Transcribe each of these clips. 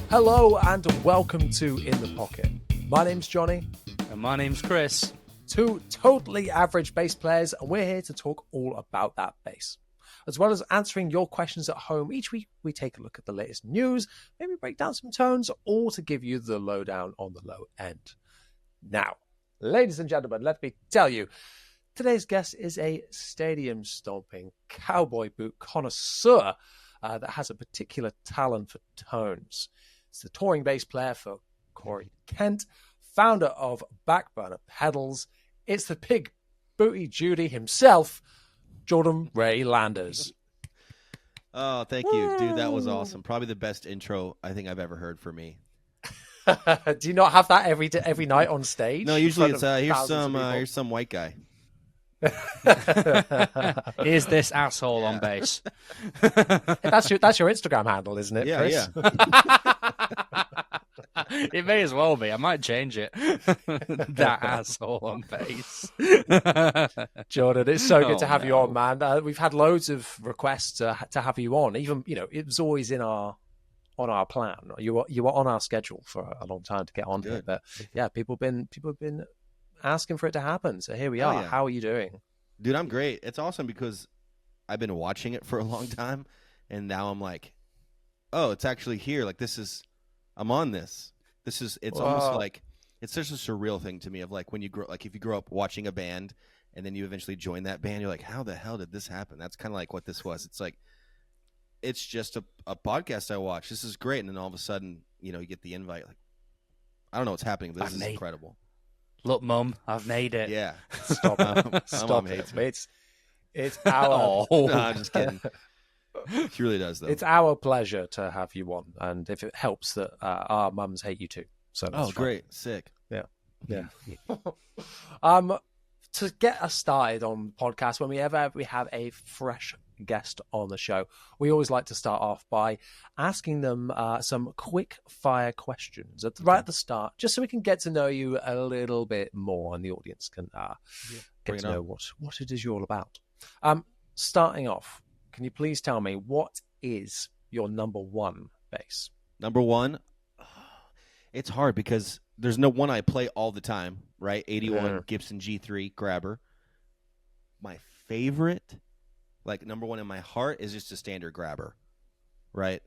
Hello and welcome to In the Pocket. My name's Jonny. And my name's Chris. Two totally average bass players, and we're here to talk all about that bass. As well as answering your questions at home, each week we take a look at the latest news, maybe break down some tones, all to give you the lowdown on the low end. Now, ladies and gentlemen, let me tell you, today's guest is a stadium-stomping cowboy boot connoisseur that has a particular talent for tones. It's the touring bass player for Corey Kent, founder of Backburner pedals. It's the big booty Judy himself, Jordan Ray Landers. Oh, thank you, dude. That was awesome. Probably the best intro I think I've ever heard for me. Do you not have that every night on stage? No, usually it's here's some white guy. Here's this asshole on bass. That's your Instagram handle, isn't it, Chris? Yeah. It may as well be. I might change it. That asshole on bass. Jordan, it's so good to have you on, man. We've had loads of requests to have you on. Even it was always on our plan. You were on our schedule for a long time to get on here, but yeah, people have been asking for it to happen. So here we are. Yeah. How are you doing? Dude, I'm great. It's awesome because I've been watching it for a long time, and now I'm like, oh, it's actually here. Like I'm on this. It's almost like it's such a surreal thing to me of like when you grow, like if you grow up watching a band and then you eventually join that band, you're like, how the hell did this happen? That's kind of like what this was. It's like, it's just a podcast I watch. This is great. And then all of a sudden, you get the invite. Like, I don't know what's happening, but this is incredible. Look, Mum, I've made it. Yeah. Stop it. Stop it. It's our... No, I'm just kidding. It really does, though. It's our pleasure to have you on. And if it helps that our mums hate you too. So that's great. Sick. Yeah. To get us started on the podcast, whenever we have a fresh guest on the show, we always like to start off by asking them some quick fire questions right at the start, just so we can get to know you a little bit more and the audience can get to know what it is you're all about. Starting off, can you please tell me what is your number one bass? Number one, it's hard because there's no one I play all the time, right? 81 Gibson G3 grabber. My favorite, like number one in my heart, is just a standard grabber, right?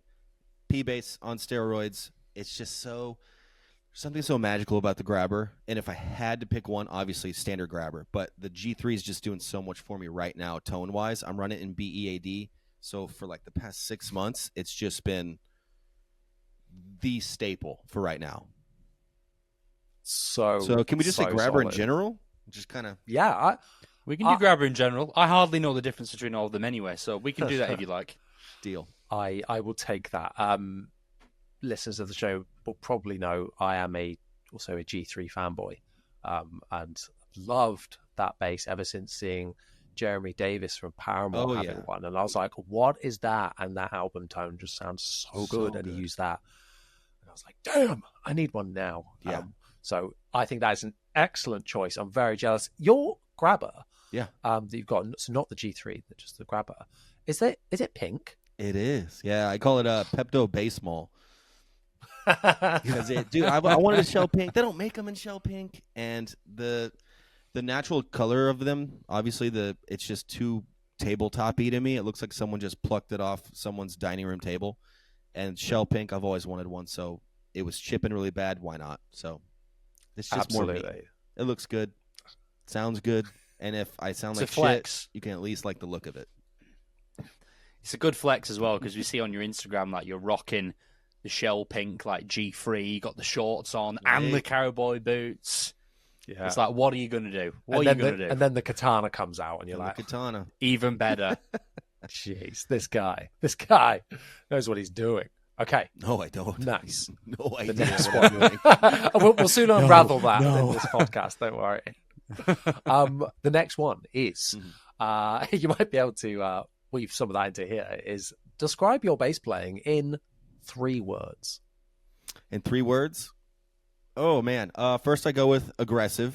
P-bass on steroids. It's just something so magical about the grabber. And if I had to pick one, obviously standard grabber. But the G3 is just doing so much for me right now, tone-wise. I'm running in BEAD. So for like the past 6 months, it's just been the staple for right now. So can we just say grabber solid. In general? Just kind of... Yeah, we can do grabber in general. I hardly know the difference between all of them anyway, so we can do that if you like. Deal. I will take that. Listeners of the show will probably know I am also a G3 fanboy, and loved that bass ever since seeing Jeremy Davis from Paramore having one. And I was like, what is that? And that album tone just sounds so good. And he used that. And I was like, damn, I need one now. Yeah. So I think that is an excellent choice. I'm very jealous. Your grabber, that you've got, so not the G3, just the grabber. Is it pink? It is. Yeah, I call it a Pepto Basemall. Because I wanted a shell pink. They don't make them in shell pink, and the natural color of them, obviously, it's just too tabletop-y to me. It looks like someone just plucked it off someone's dining room table. And shell pink, I've always wanted one, so it was chipping really bad. Why not? So it's just absolutely more me. It looks good, sounds good, and if I sound like shit, you can at least like the look of it. It's a good flex as well, because we see on your Instagram like you're rocking the shell pink like G3, you got the shorts on and the cowboy boots. Yeah. It's like, what are you going to do? What are you going to do? And then the katana comes out and you're like, katana. Even better. Jeez, this guy knows what he's doing. Okay. No, I don't. Nice. No idea. The next one. We'll soon unravel that in this podcast. Don't worry. The next one is, you might be able to weave some of that into here, is describe your bass playing in 3 words. In 3 words? Oh, man. First I go with aggressive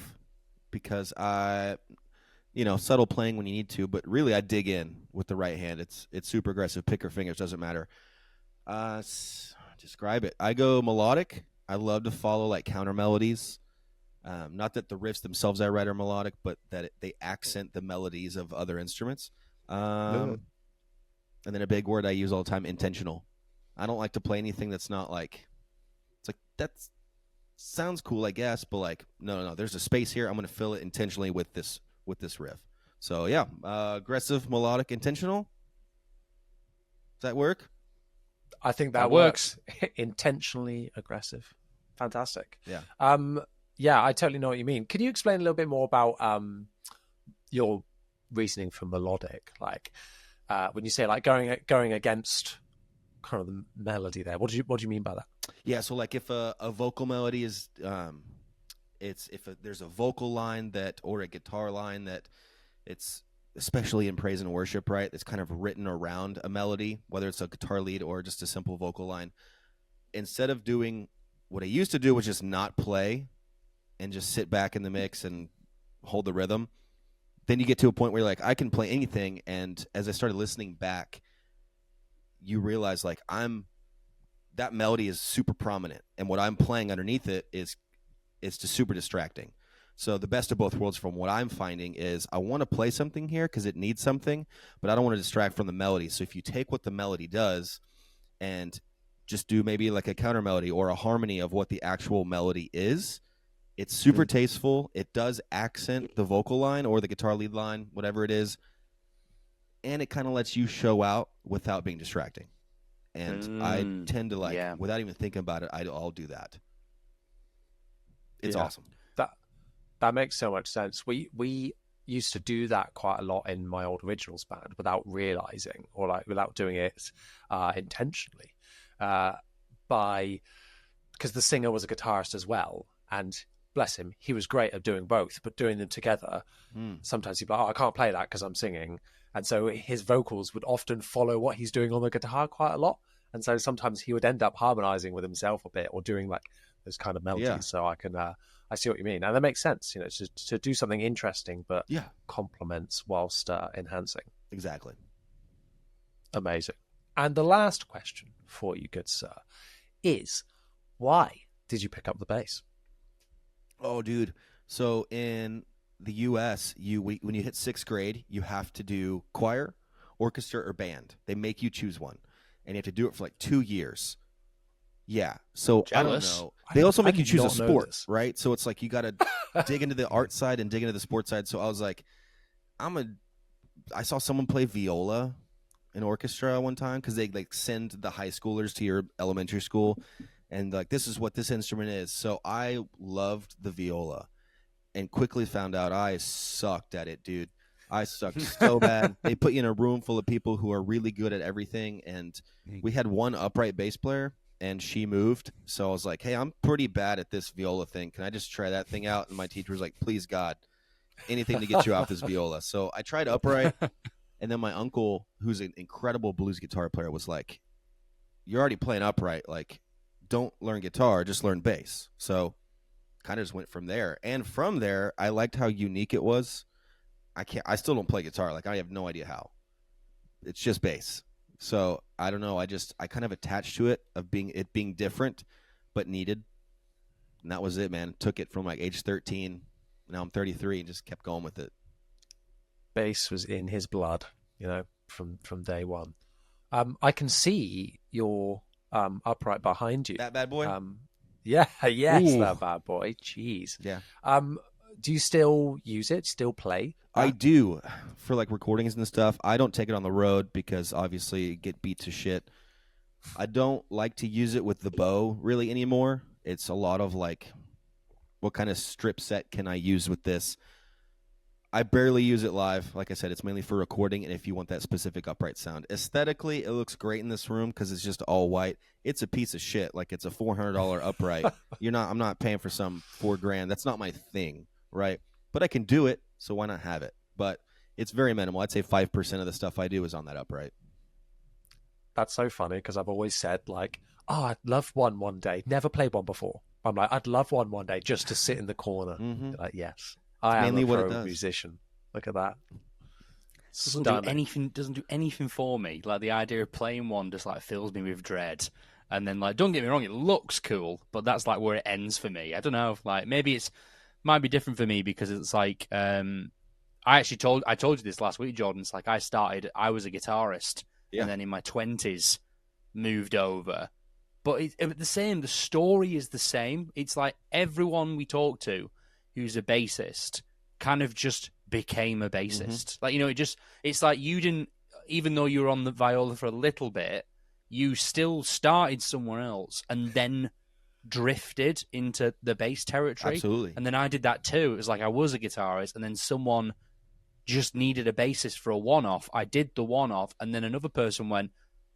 because subtle playing when you need to, but really I dig in with the right hand. It's super aggressive. Pick or fingers, doesn't matter. describe it. I go melodic. I love to follow like counter melodies. Not that the riffs themselves I write are melodic, but that they accent the melodies of other instruments. And then a big word I use all the time, intentional. I don't like to play anything that's not like, it's like, that sounds cool, I guess, but like, no, there's a space here. I'm going to fill it intentionally with this riff. So yeah, aggressive, melodic, intentional. Does that work? I think that works. Intentionally aggressive. Fantastic. Yeah. Yeah, I totally know what you mean. Can you explain a little bit more about your reasoning for melodic? Like when you say like going against kind of the melody there. What do you mean by that? Yeah, so like if a vocal melody is there's a vocal line that or a guitar line that it's especially in praise and worship, right? It's kind of written around a melody, whether it's a guitar lead or just a simple vocal line. Instead of doing what I used to do, which is not play and just sit back in the mix and hold the rhythm, then you get to a point where you're like, I can play anything. And as I started listening back, you realize like that melody is super prominent, and what I'm playing underneath it is just super distracting. So the best of both worlds from what I'm finding is I want to play something here because it needs something, but I don't want to distract from the melody. So if you take what the melody does and just do maybe like a counter melody or a harmony of what the actual melody is, it's super tasteful. It does accent the vocal line or the guitar lead line, whatever it is, and it kind of lets you show out without being distracting. And I tend to without even thinking about it, I'll do that. It's awesome. That makes so much sense. We used to do that quite a lot in my old originals band without realizing or like without doing it intentionally. Because the singer was a guitarist as well, and bless him, he was great at doing both, but doing them together, sometimes he'd be like, I can't play that because I'm singing. And so his vocals would often follow what he's doing on the guitar quite a lot. And so sometimes he would end up harmonizing with himself a bit or doing like those kind of melodies. Yeah. So I see what you mean. And that makes sense, to do something interesting, but complements whilst enhancing. Exactly. Amazing. And the last question for you, good sir, is why did you pick up the bass? Oh, dude. So in the U.S., when you hit 6th grade, you have to do choir, orchestra, or band. They make you choose one, and you have to do it for like 2 years. Yeah. So Jealous. I don't know. They also make you choose a sport, right? So it's like you got to dig into the art side and dig into the sports side. So I was like, I saw someone play viola in orchestra one time because they like send the high schoolers to your elementary school, and like this is what this instrument is. So I loved the viola, and quickly found out I sucked at it, dude. I sucked so bad. They put you in a room full of people who are really good at everything, and we had one upright bass player, and she moved. So I was like, hey, I'm pretty bad at this viola thing. Can I just try that thing out? And my teacher was like, please, God, anything to get you off this viola. So I tried upright, and then my uncle, who's an incredible blues guitar player, was like, you're already playing upright. Like, don't learn guitar, just learn bass. So kind of just went from there. And from there, I liked how unique it was. I still don't play guitar. Like, I have no idea how. It's just bass. So I don't know. I kind of attached to it of being different, but needed. And that was it, man. Took it from like age 13. Now I'm 33 and just kept going with it. Bass was in his blood, from day one. I can see your upright behind you. That bad boy? Yes, Ooh. That bad boy. Jeez. Yeah. Do you still use it? Still play? I do for like recordings and stuff. I don't take it on the road because obviously you get beat to shit. I don't like to use it with the bow really anymore. It's a lot of like, what kind of strip set can I use with this? I barely use it live. Like I said, it's mainly for recording and if you want that specific upright sound. Aesthetically, it looks great in this room because it's just all white. It's a piece of shit. Like it's a $400 upright. I'm not paying for some $4,000. That's not my thing, right? But I can do it, so why not have it? But it's very minimal. I'd say 5% of the stuff I do is on that upright. That's so funny because I've always said like, I'd love one day. Never played one before. I'm like, I'd love one day just to sit in the corner. Mm-hmm. Like, yes, I am a pro musician. Look at that. Doesn't do anything for me. Like the idea of playing one just like fills me with dread. And then, like, don't get me wrong, it looks cool, but that's like where it ends for me. I don't know. Like, maybe might be different for me because it's like, I told you this last week, Jordan. It's like I was a guitarist, and then in my 20s moved over. But it's the same. The story is the same. It's like everyone we talk to who's a bassist kind of just became a bassist. Like, it's like you didn't, even though you were on the viola for a little bit, you still started somewhere else and then drifted into the bass territory. Absolutely. And then I did that too. It was like I was a guitarist, and then someone just needed a bassist for a one-off. I did the one-off, and then another person went,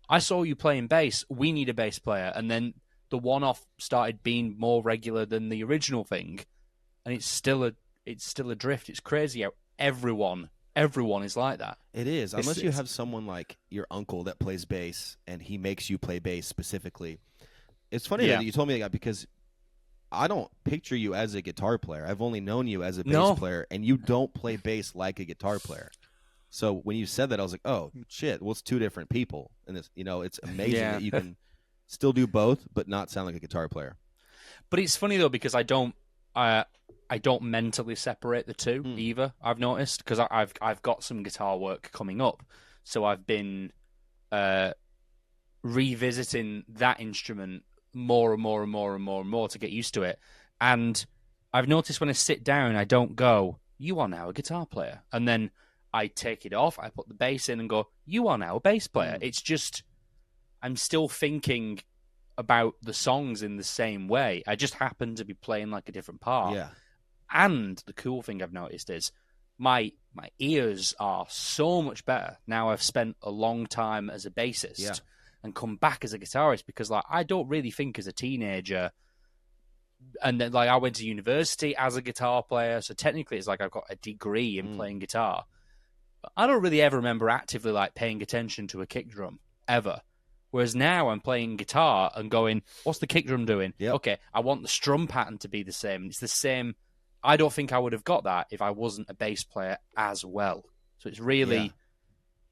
I saw you playing bass, we need a bass player. And then the one-off started being more regular than the original thing. And it's still a drift. It's crazy how everyone is like that. It is, unless you have someone like your uncle that plays bass and he makes you play bass specifically. It's funny that you told me that because I don't picture you as a guitar player. I've only known you as a bass player, and you don't play bass like a guitar player. So when you said that, I was like, oh, shit, well, it's two different people. And it's amazing that you can still do both but not sound like a guitar player. But it's funny, though, because I don't mentally separate the two either, I've noticed, because I've got some guitar work coming up. So I've been revisiting that instrument more and more and more and more and more to get used to it. And I've noticed when I sit down, I don't go, you are now a guitar player. And then I take it off, I put the bass in and go, you are now a bass player. It's just, I'm still thinking about the songs in the same way. I just happen to be playing like a different part. Yeah. And the cool thing I've noticed is my ears are so much better now I've spent a long time as a bassist and come back as a guitarist, because like I don't really think as a teenager, and then like I went to university as a guitar player, so technically it's like I've got a degree in playing guitar. But I don't really ever remember actively like paying attention to a kick drum ever. Whereas now I'm playing guitar and going, what's the kick drum doing? Yep. Okay, I want the strum pattern to be the same. It's the same. I don't think I would have got that if I wasn't a bass player as well. So it's really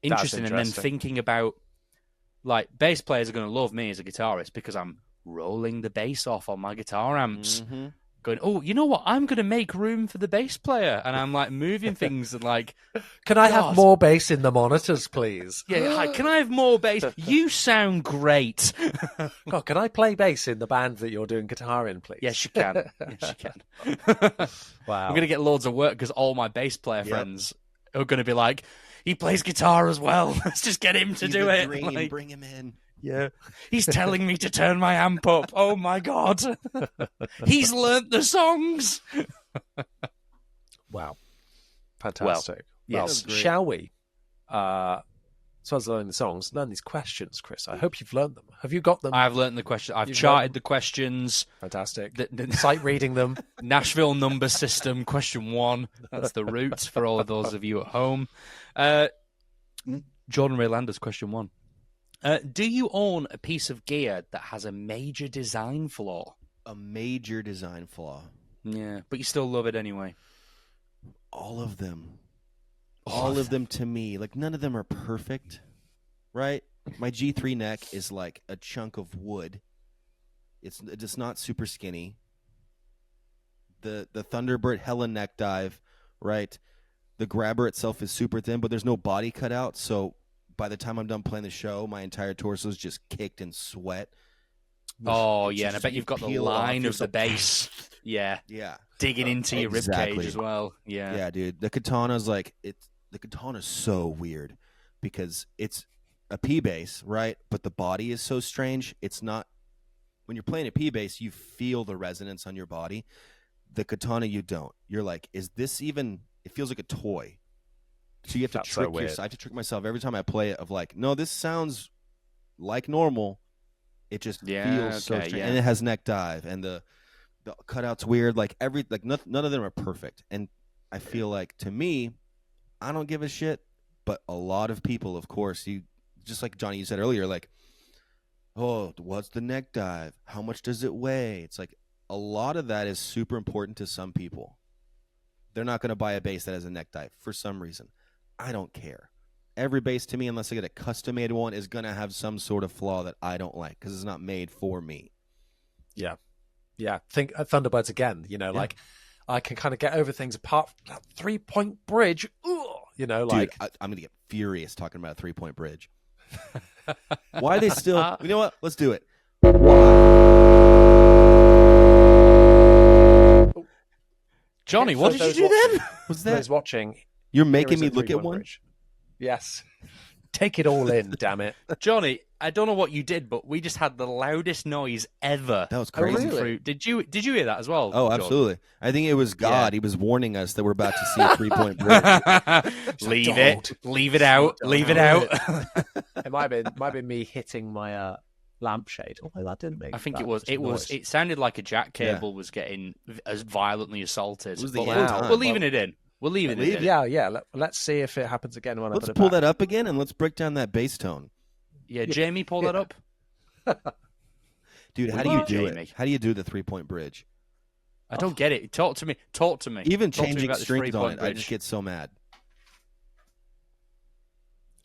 interesting. And then thinking about, like, bass players are going to love me as a guitarist because I'm rolling the bass off on my guitar amps. Going, oh, you know what? I'm going to make room for the bass player. And I'm like moving things and like, can I have more bass in the monitors, please? Yeah, hi, can I have more bass? You sound great. God, can I play bass in the band that you're doing guitar in, please? Yes, you can. Yes, you can. Wow. I'm going to get loads of work because all my bass player friends are going to be like, he plays guitar as well. Let's just get him to do it. Dream, like, bring him in. Yeah. He's telling me to turn my amp up. Oh, my God. He's learnt the songs. Wow. Fantastic. Well, yes. Shall we, as well as learning the songs, learn these questions, Chris? I hope you've learned them. Have you got them? I've learnt the questions. I've charted the questions. Fantastic. The sight reading them. Nashville number system, question 1. That's the route for all of those of you at home. Jordan Ray Landers, question 1. Do you own a piece of gear that has a major design flaw? A major design flaw. Yeah, but you still love it anyway. All of them. All of them to me. Like, none of them are perfect, right? My G3 neck is like a chunk of wood. It's not super skinny. The Thunderbird Helen neck dive, right? The grabber itself is super thin, but there's no body cut out, so by the time I'm done playing the show, my entire torso is just caked in sweat. Oh, yeah, and I bet you've got the line of the bass. Yeah. Digging into your ribcage as well. Yeah. Yeah, dude. The katana's like, the katana's so weird because it's a P bass, right? But the body is so strange. It's not, when you're playing a P bass, you feel the resonance on your body. The katana, you don't. You're like, is this even, it feels like a toy. So you have to trick yourself. I have to trick myself every time I play it of like, no, this sounds like normal. It just feels so strange. And it has neck dive and the cutout's weird. Like none of them are perfect. And I feel like, to me, I don't give a shit. But a lot of people, of course, you just like Johnny, you said earlier, like, oh, what's the neck dive? How much does it weigh? It's like a lot of that is super important to some people. They're not going to buy a bass that has a neck dive for some reason. I don't care. every bass to me, unless I get a custom-made one, is going to have some sort of flaw that I don't like because it's not made for me. Yeah. Think Thunderbirds again. Like I can kind of get over things apart from that 3-point bridge. Ugh, Dude, like I'm going to get furious talking about a 3-point bridge. Why are they still? You know what? Let's do it. Johnny, what did you do then? What's that? Those watching. You're making me look at one? Bridge. Yes. Take it all in, damn it. Johnny, I don't know what you did, but we just had the loudest noise ever. That was crazy. Oh, really? Did you hear that as well? Oh, Jordan? absolutely. I think it was God. He was warning us that we're about to see a 3-point bridge. Leave it out. Leave it out. It might have been me hitting my lampshade. Although that didn't make. I think that it was. much noise. It sounded like a jack cable was getting as violently assaulted. It was But the end time. we're leaving it in. We're leaving it in. Yeah. Let's see if it happens again when I Let's put it pull back. that up again and let's break down that bass tone. Yeah, Jamie, pull that up. Dude, how do you do it? How do you do the 3-point bridge? I don't get it. Talk to me. Even Talk to me changing about this strings on 3-point it, I bridge. just get so mad.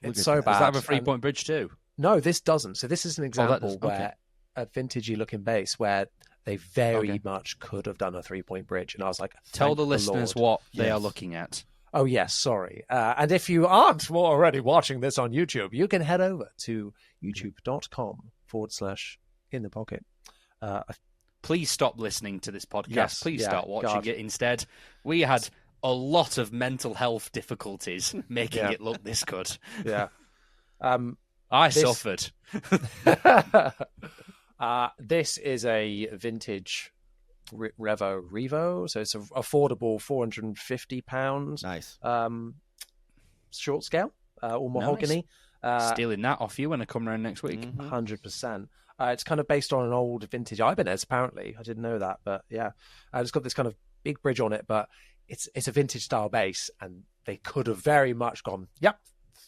It's Look at so that. bad. Does that have a 3-point bridge too? No, this doesn't. So this is an example does. where a vintagey looking bass where they very much could have done a 3-point bridge, and I was like, Tell thank the listeners Lord. what they are Yes. looking at. Oh, yes, sorry. And if you aren't already watching this on YouTube, you can head over to youtube.com/in the pocket. Please stop listening to this podcast. Yes, Please yeah, start watching God. it instead. We had a lot of mental health difficulties making it look this good. Yeah. I suffered. This is a vintage Revo, so it's an affordable £450 Nice. short scale, all mahogany. Stealing that off you when I come around next week. 100%. It's kind of based on an old vintage Ibanez, apparently. I didn't know that, but yeah. It's got this kind of big bridge on it, but it's a vintage style bass, and they could have very much gone, yep,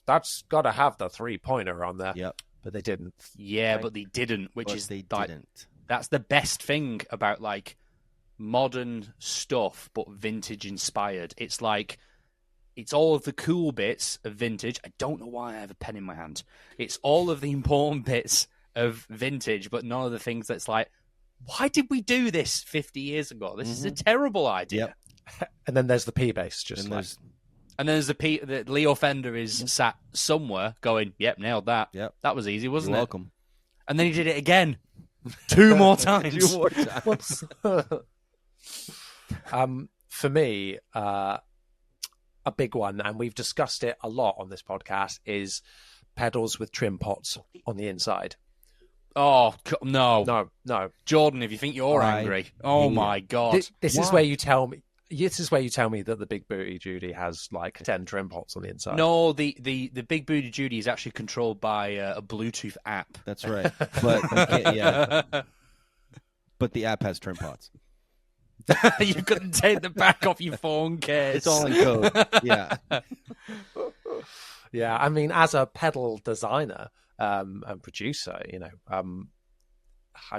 that's got to have the 3-pointer on there. Yep. But they didn't. Yeah, but they didn't, which is they like, didn't. that's the best thing about like modern stuff, but vintage inspired. It's like, it's all of the cool bits of vintage. I don't know why I have a pen in my hand. It's all of the important bits of vintage, but none of the things that's like, why did we do this 50 years ago? This is a terrible idea. Yep. And then there's the P bass, just And then there's the Leo Fender is sat somewhere going, yep, nailed that. Yep. That was easy, wasn't You're it? welcome. And then he did it again. 2 more times. 2 more times. For me, a big one, and we've discussed it a lot on this podcast, is pedals with trim pots on the inside. Oh, no. No. Jordan, if you think you're I angry. Oh, my God. This is where you tell me. This is where you tell me that the Big Booty Judy has like 10 trim pots on the inside. No, the Big Booty Judy is actually controlled by a Bluetooth app. That's right. But you can't, yeah. But the app has trim pots. You couldn't take the back off your phone case. It's all in code. Yeah. Yeah, I mean, as a pedal designer and producer, I'm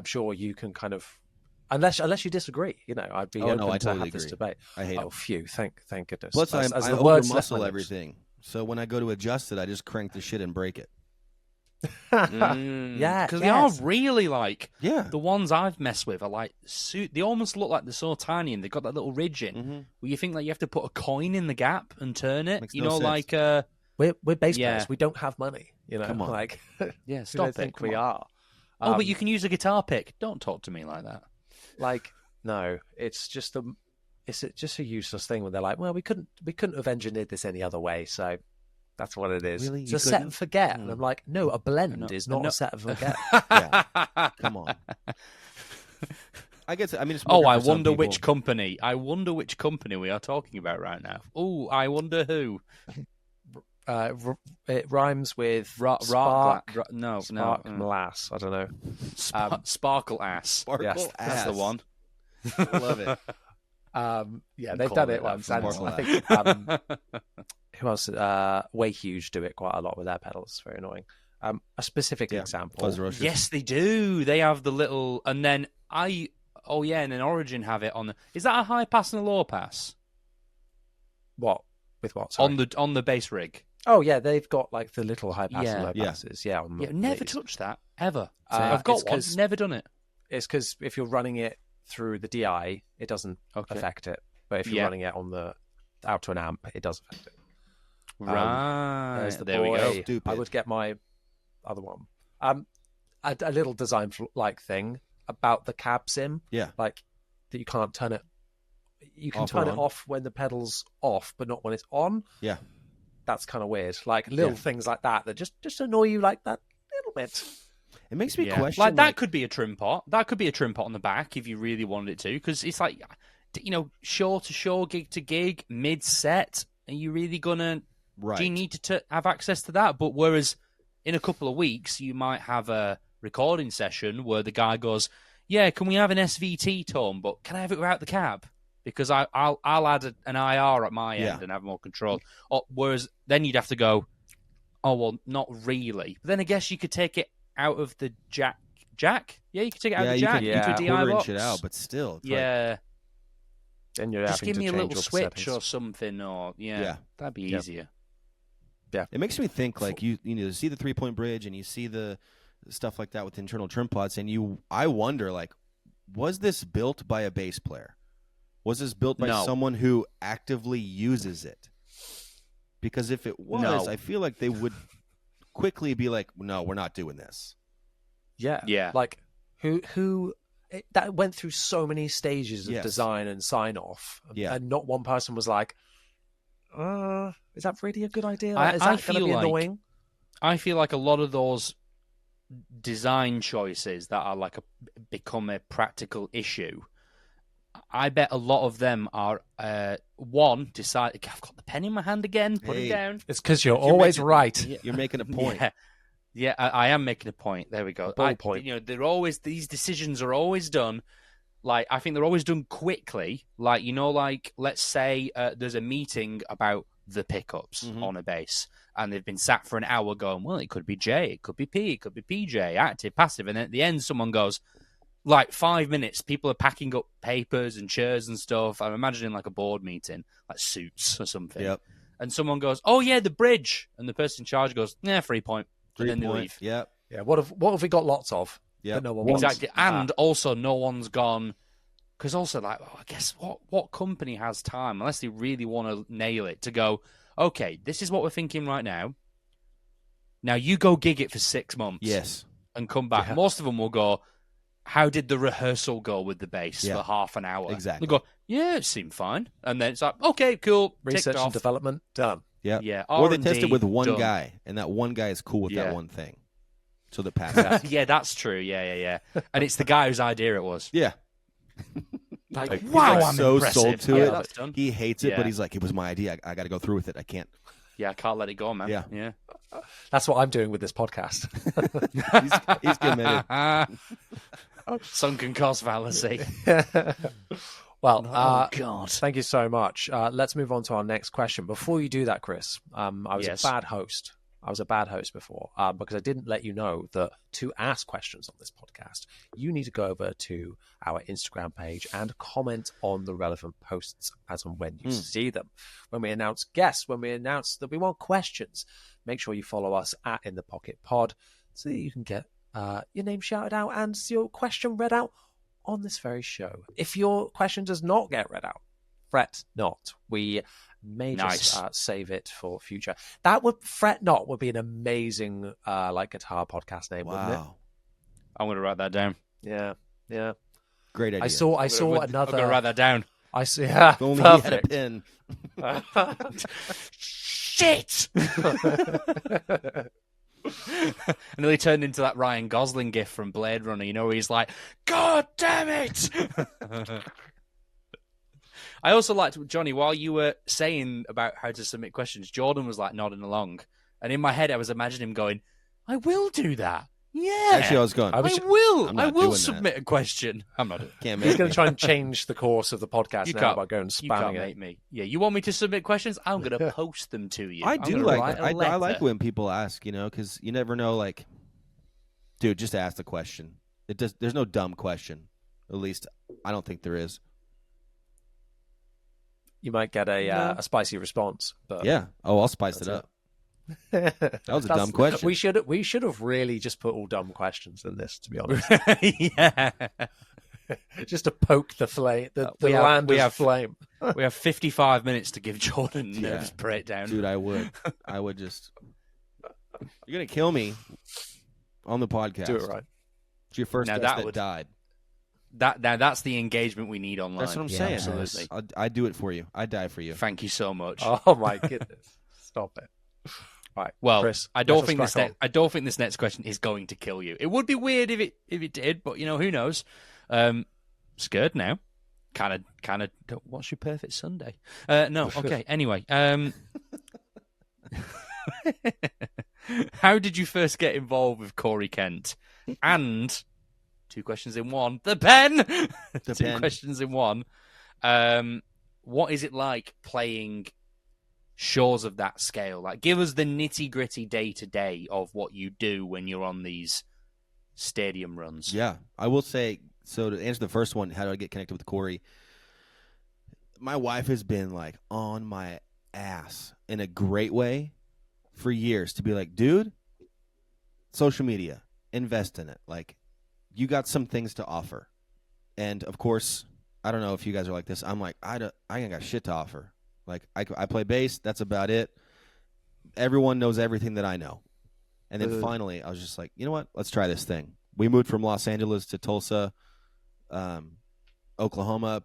sure you can kind of, unless you disagree, I'd be open I to totally have this agree. debate. I hate Oh, phew! Thank goodness. Plus, As I the words left over-muscle my lips. everything. So when I go to adjust it, I just crank the shit and break it. Yeah, because they are really like, Yeah. the ones I've messed with are like, they almost look like they're so tiny and they've got that little ridge in where you think like you have to put a coin in the gap and turn it. Makes You no know, sense. like, We're bass Yeah. players. We don't have money. Come on. Like yeah, who stop do it. they think come we on. are? Oh, but you can use a guitar pick. Don't talk to me like that. Like, no, it's just a useless thing when they're like, well, we couldn't have engineered this any other way, so that's what it is. Really? It's You a set couldn't? and forget. And I'm like, no, a blend No, is not no. a set and forget. Yeah. Come on. I guess. I mean, it's Oh, working I for some wonder people. which company. I wonder which company we are talking about right now. Oh, I wonder who. It rhymes with Spark, spark, no, spark no. molass. I don't know. Sparkle ass. Sparkle Yes, ass. That's the one. Love it. Yeah, You they've call done it it that once. for And Sparkle I think who else? Way Huge do it quite a lot with their pedals. It's very annoying. A specific example. Fuzz Roaches. Yes, they do. They have the little, and then and then Origin have it on the. Is that a high pass and a low pass What with what? Sorry. on the bass rig? Oh yeah, they've got like the little high pass and Yeah. low Yeah. passes. Yeah, on Yeah, never these. touched that ever. It's I've got one, 'cause- never done it. It's because if you're running it through the DI, it doesn't Okay. affect it. But if you're Yeah. running it on the out to an amp, it does affect it. Right. There's the there we go. boy. Stupid. I would get my other one. A little design like thing about the cab sim. Yeah. Like that you can't turn it. You can Off or turn it on. off when the pedal's off, but not when it's on. Yeah. That's kind of weird. Like little things like that just annoy you like that little bit. It makes me Yeah. question. Like that could be a trim pot. That could be a trim pot on the back if you really wanted it to, because it's like, shore to shore, gig to gig, mid set. Are you really gonna? Right. Do you need to have access to that? But whereas in a couple of weeks you might have a recording session where the guy goes, "Yeah, can we have an SVT tone? But can I have it without the cab? Because I'll add an IR at my end and have more control." Or whereas then you'd have to go, "Oh well, not really." But then I guess you could take it out of the jack. Yeah, you could take it out of the jack you into could a DI quarter box. inch it out, but still, it's yeah. Then you're Just having give to me a change little all the switch settings. or something, or Yeah. that'd be Yeah. easier. It makes me think like you see the 3-point bridge and you see the stuff like that with internal trim pots, and I wonder, like, was this built by a bass player? Was this built by No. someone who actively uses it? Because if it was, No. I feel like they would quickly be like, "No, we're not doing this." Yeah. Yeah. Like that went through so many stages of Yes. design and sign off. Yeah. And not one person was like, is that really a good idea? I Is that going to feel be like- annoying? I feel like a lot of those design choices that are like become a practical issue, I bet a lot of them are one decide. I've got the pen in my hand again. Put Hey. it down. It's because you're always making- right. You're making a point. Yeah, I am making a point. There we go. Point. They're always, these decisions are always done. Like, I think they're always done quickly. Like, like let's say there's a meeting about the pickups on a bass, and they've been sat for an hour going, well, it could be J, it could be P, it could be PJ, active, passive, and then at the end someone goes, like 5 minutes, people are packing up papers and chairs and stuff. I'm imagining like a board meeting, like suits or something. Yep. And someone goes, oh yeah, the bridge, and the person in charge goes, 3-point. And then they 3-point. leave. Yep. Yeah. What have we got lots of? Yep. That no one wants? Exactly. And also no one's gone, because also like, I guess what company has time, unless they really want to nail it, to go, okay, this is what we're thinking right now. Now you go gig it for 6 months. Yes. And come back. Yeah. Most of them will go, how did the rehearsal go with the bass Yeah. for half an hour? Exactly. They go, yeah, it seemed fine. And then it's like, okay, cool. Research ticked and off. development done. Yep. Yeah. Or they R&D, test it with one done. guy, and that one guy is cool with Yeah. that one thing. So that passes. Yeah, that's true. Yeah. And it's the guy whose idea it was. Yeah. Like, He's wow, like I'm so impressive. sold to Yeah, it. that's done. He hates it, Yeah. but he's like, it was my idea. I got to go through with it. I can't. Yeah, I can't let it go, man. Yeah. Yeah. That's what I'm doing with this podcast. He's committed. Sunken cost fallacy. Well, Oh, God. thank you so much. Let's move on to our next question. Before you do that, Chris, I was Yes. a bad host. I was a bad host before because I didn't let you know that to ask questions on this podcast, you need to go over to our Instagram page and comment on the relevant posts as and when you see them. When we announce guests, when we announce that we want questions, make sure you follow us at In the Pocket Pod so that you can get your name shouted out and your question read out on this very show. If your question does not get read out, fret not. We may just save it for future. That would fret not would be an amazing like guitar podcast name, wouldn't it? Wow. I'm going to write that down. Yeah. Great idea. I saw I'm another. going to write that down. I see. Yeah, If only he had a perfect. pen. Shit! And then he turned into that Ryan Gosling gif from Blade Runner, where he's like, God damn it! I also liked, Johnny, while you were saying about how to submit questions, Jordan was like nodding along. And in my head, I was imagining him going, I will do that. Yeah. Actually, I was going. I was- I will. I'm I not will doing that. submit a question. I'm not doing it. Can't He's make going me. to try and change the course of the podcast You now can't- by going You can't spamming make it. me. Yeah, you want me to submit questions? I'm going to post them to you. I I'm do gonna like write that. a I like letter. when people ask, because you never know. Like, dude, just ask the question. There's no dumb question. At least I don't think there is. You might get a spicy response, but Yeah. Oh, I'll spice that's it up. That was a dumb question. We should have really just put all dumb questions in this, to be honest. Yeah. Just to poke the flame, the we have flame. We have 55 minutes to give Jordan a nervous breakdown. Dude, I would just... You're going to kill me on the podcast. Do it right. It's your first guest that died. That's the engagement we need online. That's what I'm saying. Absolutely. I'd do it for you. I'd die for you. Thank you so much. Oh my goodness. Stop it. Right. Well, Chris, I don't think this next question is going to kill you. It would be weird if it did, but who knows? Scared now. Kind of. What's your perfect Sunday? No. Okay. Anyway. How did you first get involved with Corey Kent? And 2 questions in one. The pen. Two questions in one. What is it like playing shows of that scale? Like, give us the nitty gritty day to day of what you do when you're on these stadium runs. Yeah, I will say. So to answer the first one, how do I get connected with Corey? My wife has been like on my ass in a great way for years to be like, dude, social media, invest in it. Like, you got some things to offer. And of course, I don't know if you guys are like this. I'm like, I ain't got shit to offer. Like, I play bass. That's about it. Everyone knows everything that I know. And then finally, I was just like, you know what? Let's try this thing. We moved from Los Angeles to Tulsa, Oklahoma.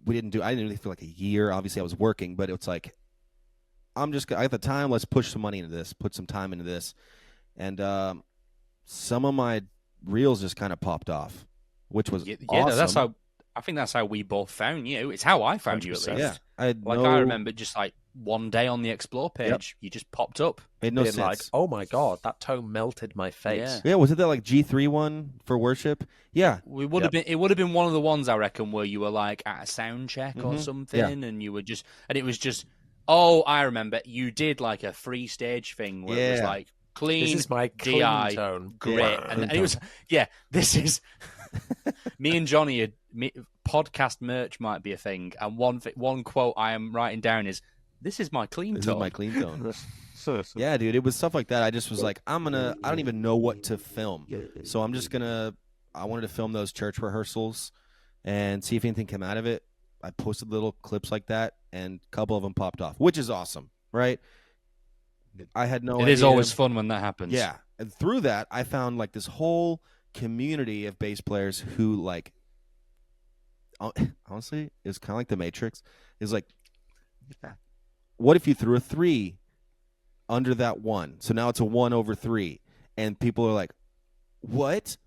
I didn't do anything for like a year. Obviously, I was working, but it's like, I got the time. Let's push some money into this, put some time into this. And some of my reels just kind of popped off, which was awesome. I think that's how we both found you. It's how I found 100%. You at least. Yeah, I remember just like one day on the Explore page, you just popped up. Made no sense. Like, oh my god, that tone melted my face. Yeah, was it that like G3 one for worship? Yeah, it would have been one of the ones I reckon where you were like at a sound check or something, and you were just, and it was just, oh, I remember you did like a free stage thing where it was like clean. This is my clean DI tone. great, and it was this is me and Johnny. Podcast merch might be a thing, and one quote I am writing down is, "This is my clean tone." This is my clean tone. Yeah, dude, it was stuff like that. I just was like, I don't even know what to film, so I wanted to film those church rehearsals and see if anything came out of it. I posted little clips like that, and a couple of them popped off, which is awesome, right? I had no idea. It is always fun when that happens. Yeah, and through that, I found like this whole community of bass players who like. Honestly, it was kind of like the Matrix. It's like, what if you threw a 3 under that 1? So now it's a 1/3, and people are like, "What?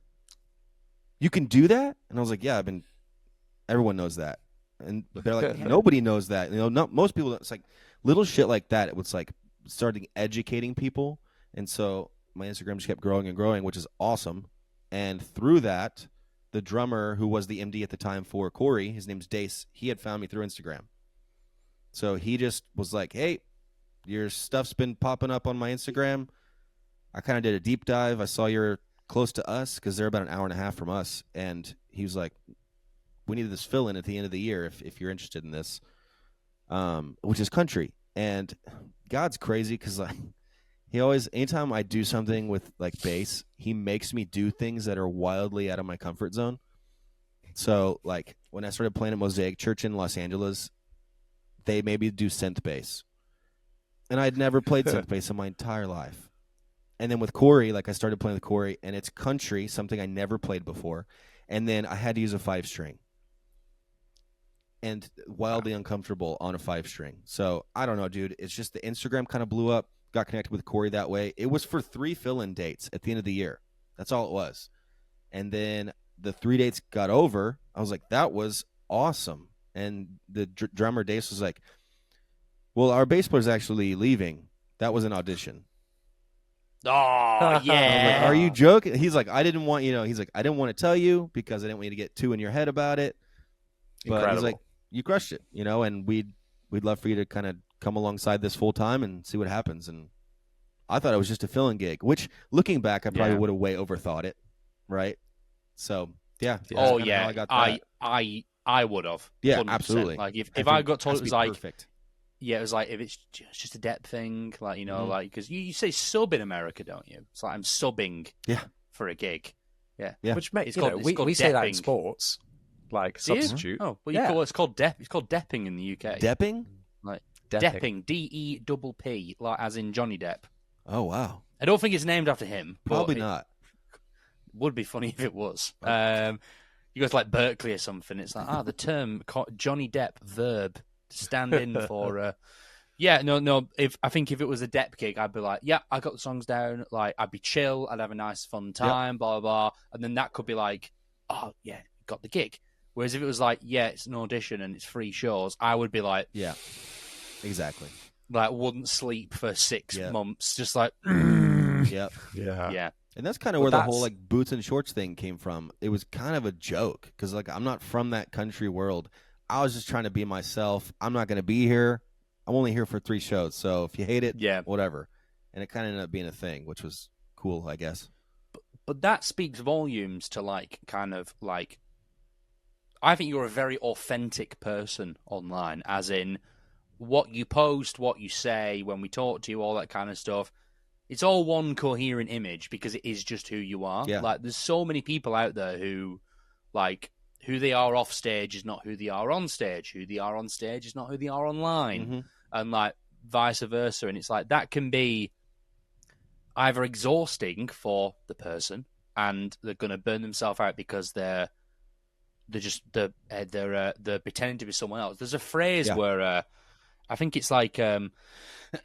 You can do that?" And I was like, "Yeah, everyone knows that." And they're like, "Nobody knows that." Most people. It's like little shit like that. It was like starting educating people, and so my Instagram just kept growing and growing, which is awesome. And through that, the drummer who was the MD at the time for Corey, his name's Dace, he had found me through Instagram. So he just was like, hey, your stuff's been popping up on my Instagram. I kind of did a deep dive. I saw you're close to us because they're about an hour and a half from us. And he was like, we needed this fill-in at the end of the year if you're interested in this, which is country. And God's crazy because like, he always, anytime I do something with like bass, he makes me do things that are wildly out of my comfort zone. So like when I started playing at Mosaic Church in Los Angeles, they made me do synth bass. And I'd never played synth bass in my entire life. And then with Corey, like I started playing with Corey, and it's country, something I never played before. And then I had to use a 5-string. And wildly uncomfortable on a 5-string. So I don't know, dude. It's just the Instagram kind of blew up. Got connected with Corey that way. It was for 3 fill-in dates at the end of the year. That's all it was. And then the 3 dates got over. I was like, that was awesome. And the drummer, Dace, was like, well, our bass player's actually leaving. That was an audition. Oh, yeah. Like, are you joking? He's like, I didn't want to tell you because I didn't want you to get too in your head about it. But Incredible. He's like, you crushed it, and we'd love for you to kind of come alongside this full time and see what happens. And I thought it was just a fill-in gig, which looking back, I probably would have way overthought it. Right. So yeah. Oh yeah. I would have. Yeah, 100%. absolutely. Like if I got told it was like perfect. Yeah, it was like, if it's just a dep thing, like, you know, like, because you say sub in America, don't you? It's like, I'm subbing for a gig. Yeah. Which makes, we say that in sports, like substitute. Oh, well, you call it's called dep. It's called depping in the UK. Depping? Like, depping. DEPP, like, as in Johnny Depp. Oh, wow. I don't think it's named after him. Probably not. Would be funny if it was. You go to like Berkeley or something. It's like, the term Johnny Depp verb to stand in for. No. I think if it was a Depp gig, I'd be like, yeah, I got the songs down. Like, I'd be chill. I'd have a nice, fun time. Blah blah blah. And then that could be like, oh yeah, got the gig. Whereas if it was like, yeah, it's an audition and it's free shows, I would be like, yeah, exactly. Like, wouldn't sleep for 6 months, just like, yeah. And that's kind of where the whole like boots and shorts thing came from. It was kind of a joke because like I'm not from that country world. I was just trying to be myself. I'm not going to be here. I'm only here for 3 shows. So if you hate it, whatever. And it kind of ended up being a thing, which was cool, I guess. But that speaks volumes to like kind of like, I think you're a very authentic person online, as in what you post, what you say, when we talk to you, all that kind of stuff. It's all one coherent image because it is just who you are. Yeah. Like, there's so many people out there who, like, who they are off stage is not who they are on stage. Who they are on stage is not who they are online. And, like, vice versa. And it's like, that can be either exhausting for the person and they're going to burn themselves out because they're pretending to be someone else. There's a phrase where... I think it's like,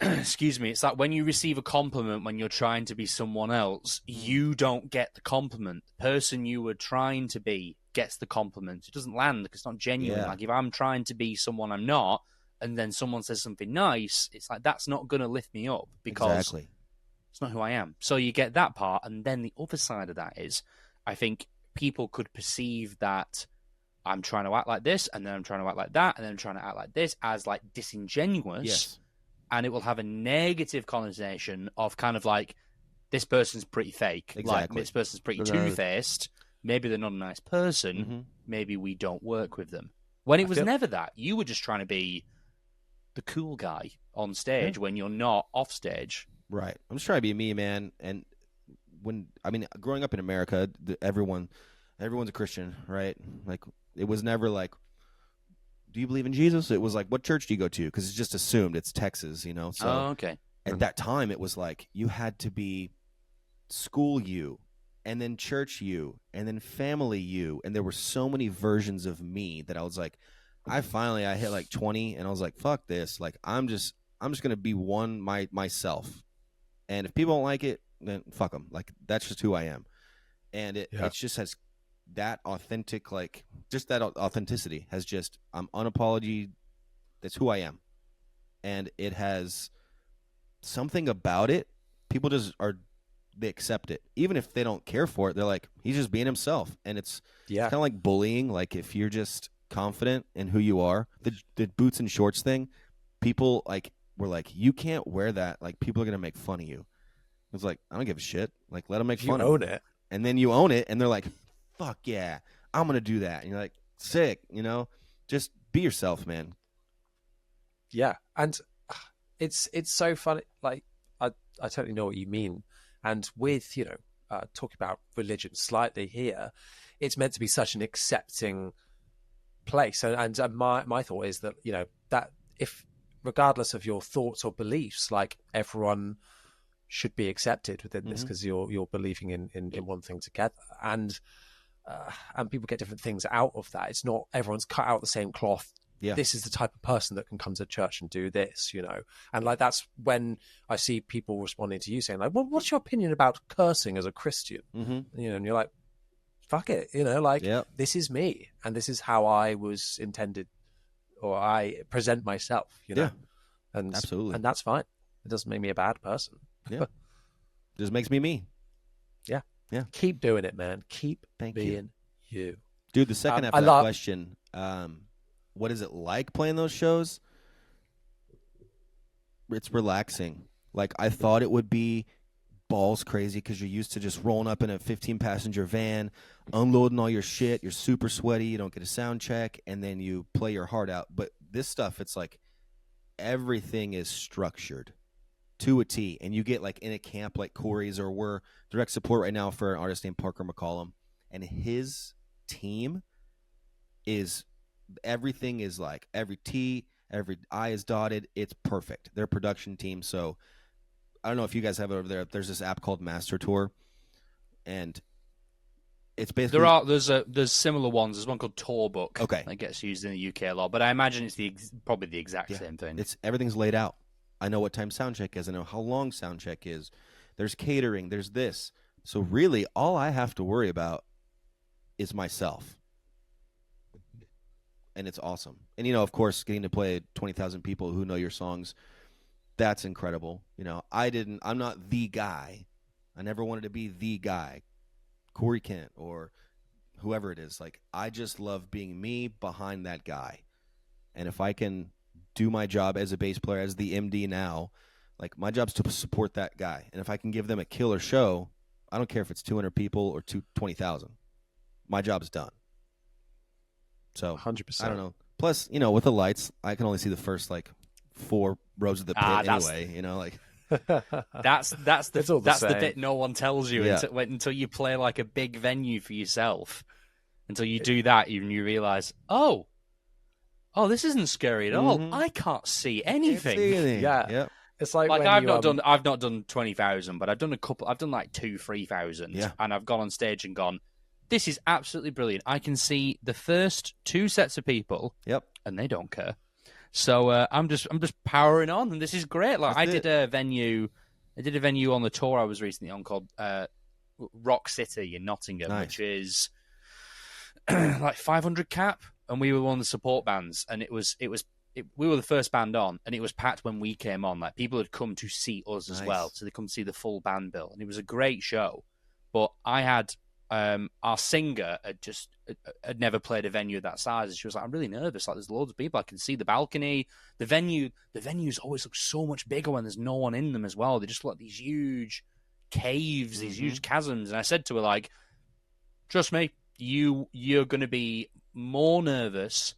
excuse me, it's like when you receive a compliment when you're trying to be someone else, you don't get the compliment. The person you were trying to be gets the compliment. It doesn't land because it's not genuine. Like, if I'm trying to be someone I'm not, and then someone says something nice, it's like, that's not going to lift me up because it's not who I am. So you get that part, and then the other side of that is, I think people could perceive that I'm trying to act like this, and then I'm trying to act like that, and then I'm trying to act like this as, like, disingenuous. And it will have a negative connotation of kind of like, this person's pretty fake. Like, this person's pretty two-faced. Maybe they're not a nice person. Maybe we don't work with them. When it was never that. You were just trying to be the cool guy on stage when you're not off stage. Right. I'm just trying to be me, man. And growing up in America, everyone's a Christian, right? Like, it was never like, do you believe in Jesus? It was like, what church do you go to? Because it's just assumed it's Texas, you know? So at that time, it was like, you had to be school you, and then church you, and then family you. And there were so many versions of me that I was like, I hit like 20, and I was like, fuck this. Like, I'm just going to be myself. And if people don't like it, then fuck them. Like, that's just who I am. And it just has that authentic, like, just that authenticity has just, I'm unapologetic. That's who I am. And it has something about it. People they accept it. Even if they don't care for it, they're like, he's just being himself. And it's kind of like bullying. Like, if you're just confident in who you are, the boots and shorts thing, people like were like, you can't wear that. Like, people are going to make fun of you. It's like, I don't give a shit. Like, let them make fun of you. Own it. And then you own it, and they're like, fuck yeah, I'm going to do that. And you're like, sick, you know? Just be yourself, man. Yeah, and it's so funny. Like, I totally know what you mean. And with, talking about religion slightly here, it's meant to be such an accepting place. And my thought is that, that if, regardless of your thoughts or beliefs, like, everyone should be accepted within this because you're believing in one thing together, and people get different things out of that. It's not everyone's cut out the same cloth. This is the type of person that can come to church and do this, and like, that's when I see people responding to you saying like, well, what's your opinion about cursing as a Christian? And you're like, fuck it, this is me, and this is how I was intended, or I present myself, and absolutely, and that's fine. It doesn't make me a bad person. Just makes me me. Yeah. Keep doing it, man. Keep being you. Dude, the second half of that question, what is it like playing those shows? It's relaxing. Like, I thought it would be balls crazy because you're used to just rolling up in a 15-passenger van, unloading all your shit. You're super sweaty. You don't get a sound check, and then you play your heart out. But this stuff, it's like, everything is structured to a T, and you get like in a camp like Corey's, or we're direct support right now for an artist named Parker McCollum, and his team is everything is like every T, every I is dotted. It's perfect. Their production team. So I don't know if you guys have it over there. There's this app called Master Tour, and it's basically there's similar ones. There's one called Tourbook. Okay, that gets used in the UK a lot, but I imagine it's probably the exact same thing. It's everything's laid out. I know what time sound check is. I know how long sound check is. There's catering. There's this. So really, all I have to worry about is myself, and it's awesome. And of course, getting to play 20,000 people who know your songs, that's incredible. I'm not the guy. I never wanted to be the guy. Corey Kent or whoever it is. Like, I just love being me behind that guy. And if I can do my job as a bass player, as the MD now, like, my job's to support that guy. And if I can give them a killer show, I don't care if it's 200 people or 20,000. My job's done. So 100%. I don't know. Plus, with the lights, I can only see the first 4 rows of the pit anyway. That's the bit no one tells you until you play like a big venue for yourself. Until you do that, and you realize, oh, this isn't scary at all. I can't see anything. Yeah. Yep. It's like I've not done 20,000, but I've done a couple. I've done like 2,000-3,000, and I've gone on stage and gone, this is absolutely brilliant. I can see the first 2 sets of people. Yep. And they don't care. So I'm just powering on, and this is great. Like, I did a venue on the tour I was recently on called Rock City in Nottingham, which is like 500 cap, and we were one of the support bands, and we were the first band on, and it was packed when we came on. Like, people had come to see us as well, so they come to see the full band bill, and it was a great show. But I had our singer had never played a venue of that size, and she was like, I'm really nervous. Like, there's loads of people. I can see the balcony. The venues always look so much bigger when there's no one in them as well. They just look like these huge caves, these huge chasms. And I said to her, like, trust me, you're going to be more nervous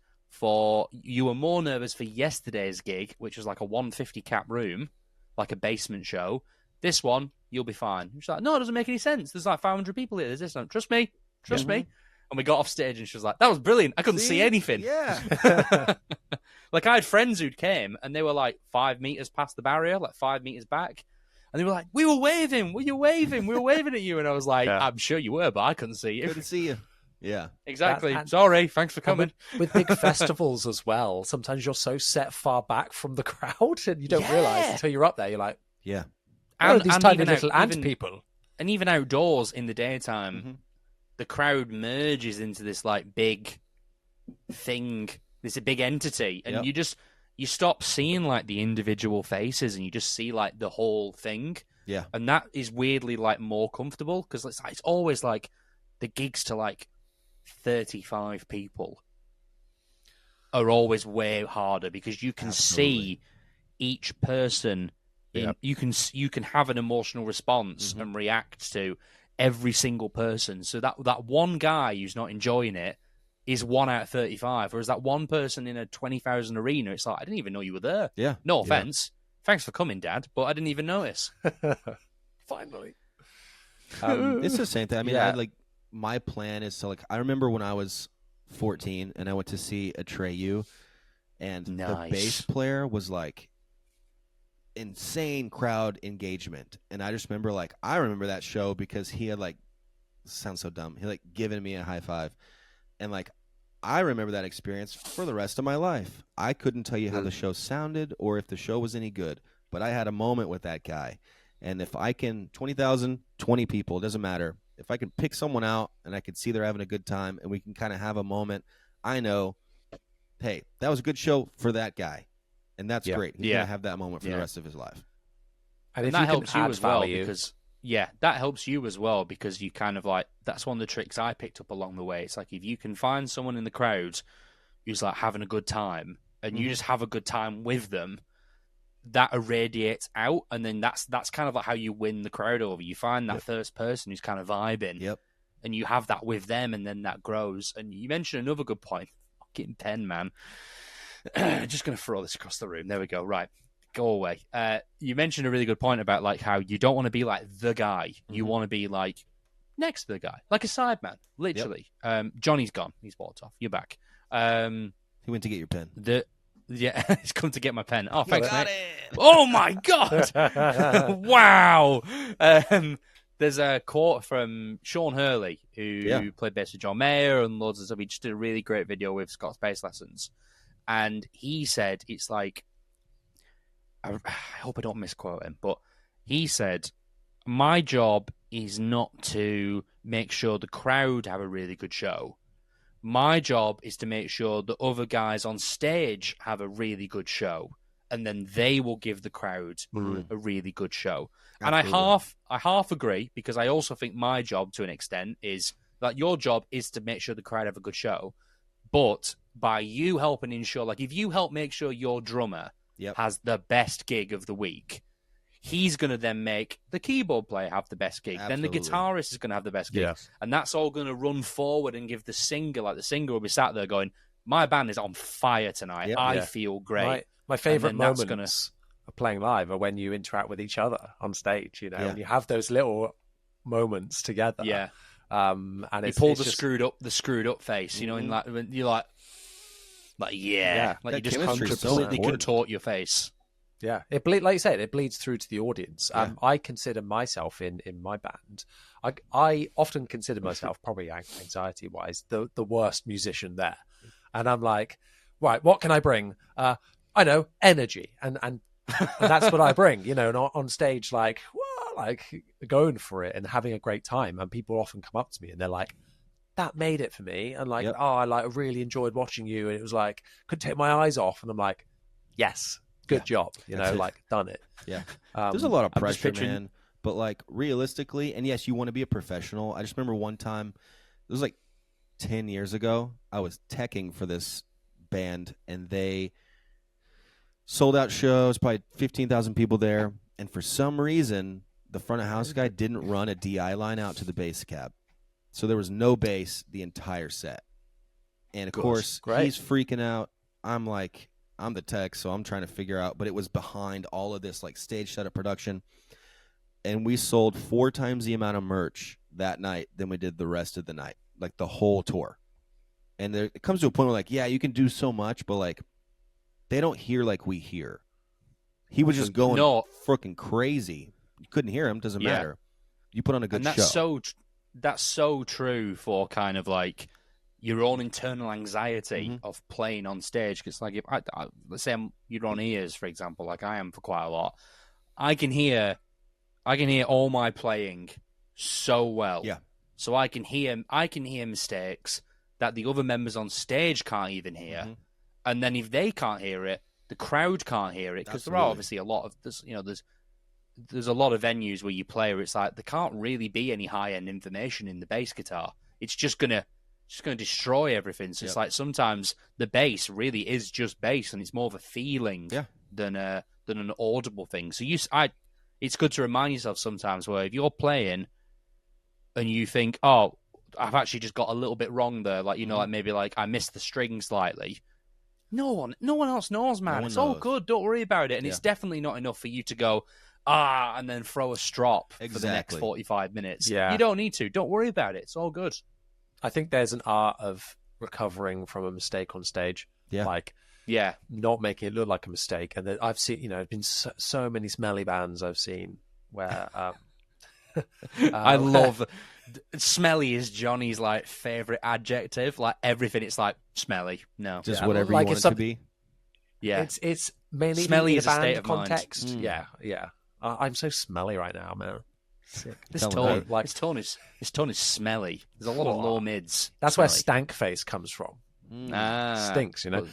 you were more nervous for yesterday's gig, which was like a 150 cap room, like a basement show. This one, you'll be fine. She's like, no, it doesn't make any sense. There's like 500 people here. There's this. Trust me. And we got off stage, and she was like, that was brilliant. I couldn't see anything. Yeah. Like, I had friends who'd came, and they were like 5 meters past the barrier, like 5 meters back. And they were like, we were waving. Were you waving? We were waving at you. And I was like, I'm sure you were, but I couldn't see you. Couldn't see you. Yeah. Exactly. Sorry. Thanks for coming. With big festivals as well, sometimes you're so set far back from the crowd, and you don't realize until you're up there. You're like, yeah. And these tiny little ant people. And even outdoors in the daytime, the crowd merges into this like big thing, this big entity, and you stop seeing like the individual faces, and you just see like the whole thing. Yeah. And that is weirdly like more comfortable, because it's always like the gigs to like 35 people are always way harder, because you can see each person. You can have an emotional response and react to every single person. So that one guy who's not enjoying it is 1 out of 35, whereas that one person in a 20,000 arena, it's like, I didn't even know you were there. Yeah. No offense. Thanks for coming, Dad, but I didn't even notice. Finally. It's the same thing. I mean, my plan is to I remember when I was 14 and I went to see Atreyu, and the bass player was like insane crowd engagement, and I just remember I remember that show because he had sounds so dumb, he given me a high five, and I remember that experience for the rest of my life. I couldn't tell you how the show sounded or if the show was any good, but I had a moment with that guy. And if I can 20,000, 20 people, it doesn't matter, if I can pick someone out and I can see they're having a good time and we can kind of have a moment, I know, hey, that was a good show for that guy. And that's great. He's going to have that moment for the rest of his life. And that helps you as well because, that helps you as well because you kind of that's one of the tricks I picked up along the way. It's if you can find someone in the crowd who's having a good time and you just have a good time with them, that irradiates out. And then that's kind of how you win the crowd over. You find that first person who's kind of vibing and you have that with them, and then that grows. And you mentioned another good point. Fucking pen, man. Just going to throw this across the room. There we go. Right. Go away. You mentioned a really good point about like how you don't want to be like the guy. You want to be like next to the guy, like a sideman, literally. Yep. Johnny's gone. He's walked off. You're back. He went to get your pen. He's come to get my pen. Oh, thanks, got mate. it. Oh my god! Wow. There's a quote from Sean Hurley, who played bass with John Mayer and loads of stuff. He just did a really great video with Scott's Bass Lessons, and he said it's like, I hope I don't misquote him, but he said, my job is not to make sure the crowd have a really good show. My job is to make sure the other guys on stage have a really good show, and then they will give the crowd a really good show. Absolutely. And I half agree, because I also think my job, to an extent, is that your job is to make sure the crowd have a good show. But by you helping ensure, like if you help make sure your drummer has the best gig of the week, he's going to then make the keyboard player have the best gig. Absolutely. Then the guitarist is going to have the best gig. Yes. And that's all going to run forward and give the singer, like the singer will be sat there going, my band is on fire tonight. Yep. I feel great. My favourite moments of playing live are when you interact with each other on stage, you know, and you have those little moments together. Yeah. And you pull the screwed up face, you know, and like when you're like like you just completely contort your face. Yeah, like you said, it bleeds through to the audience. Yeah. I consider myself in my band. I often consider myself, probably anxiety wise, the worst musician there, and I'm like, right, what can I bring? I know, energy, and that's what I bring. You know, and on stage, like going for it and having a great time. And people often come up to me and they're like, that made it for me, and like, I really enjoyed watching you, and it was like couldn't take my eyes off, and I'm like, yes. Good job, you know, like done it. Yeah, there's a lot of pressure, man. But like realistically, and yes, you want to be a professional. I just remember one time, it was like 10 years ago. I was teching for this band, and they sold out shows, probably 15,000 people there. And for some reason, the front of house guy didn't run a DI line out to the bass cab, so there was no bass the entire set. And of course, he's freaking out. I'm the tech, so I'm trying to figure out, but it was behind all of this like stage setup production, and we sold 4 times the amount of merch that night than we did the rest of the night, like the whole tour. And it comes to a point where like, yeah, you can do so much, but like they don't hear like we hear. He was just going freaking crazy. You couldn't hear him. Doesn't matter. You put on a good show. That's so true for kind of like your own internal anxiety of playing on stage. Because like if let's say you're on ears, for example, like I am for quite a lot, I can hear all my playing so well. Yeah. So I can hear mistakes that the other members on stage can't even hear, and then if they can't hear it, the crowd can't hear it, because there are obviously a lot of this. You know, there's a lot of venues where you play where it's like there can't really be any high end information in the bass guitar. It's just gonna destroy everything. So it's like sometimes the bass really is just bass, and it's more of a feeling than an audible thing. So it's good to remind yourself sometimes where if you're playing and you think, oh, I've actually just got a little bit wrong there, like, you know, like maybe like I missed the string slightly. No one else knows, man. It's all good. Don't worry about it. And it's definitely not enough for you to go, and then throw a strop for the next 45 minutes. Yeah. You don't need to. Don't worry about it. It's all good. I think there's an art of recovering from a mistake on stage. Yeah. Like, not making it look like a mistake. And I've seen, you know, been so many smelly bands I've seen where I love smelly is Johnny's like favorite adjective. Like everything, it's like smelly. No, just whatever you want it to be. Yeah, it's mainly smelly is a state of context. Mind. Yeah. I'm so smelly right now, man. Sick. His tone is smelly. There's a lot of low mids. That's smelly. Where stank face comes from. Stinks, you know.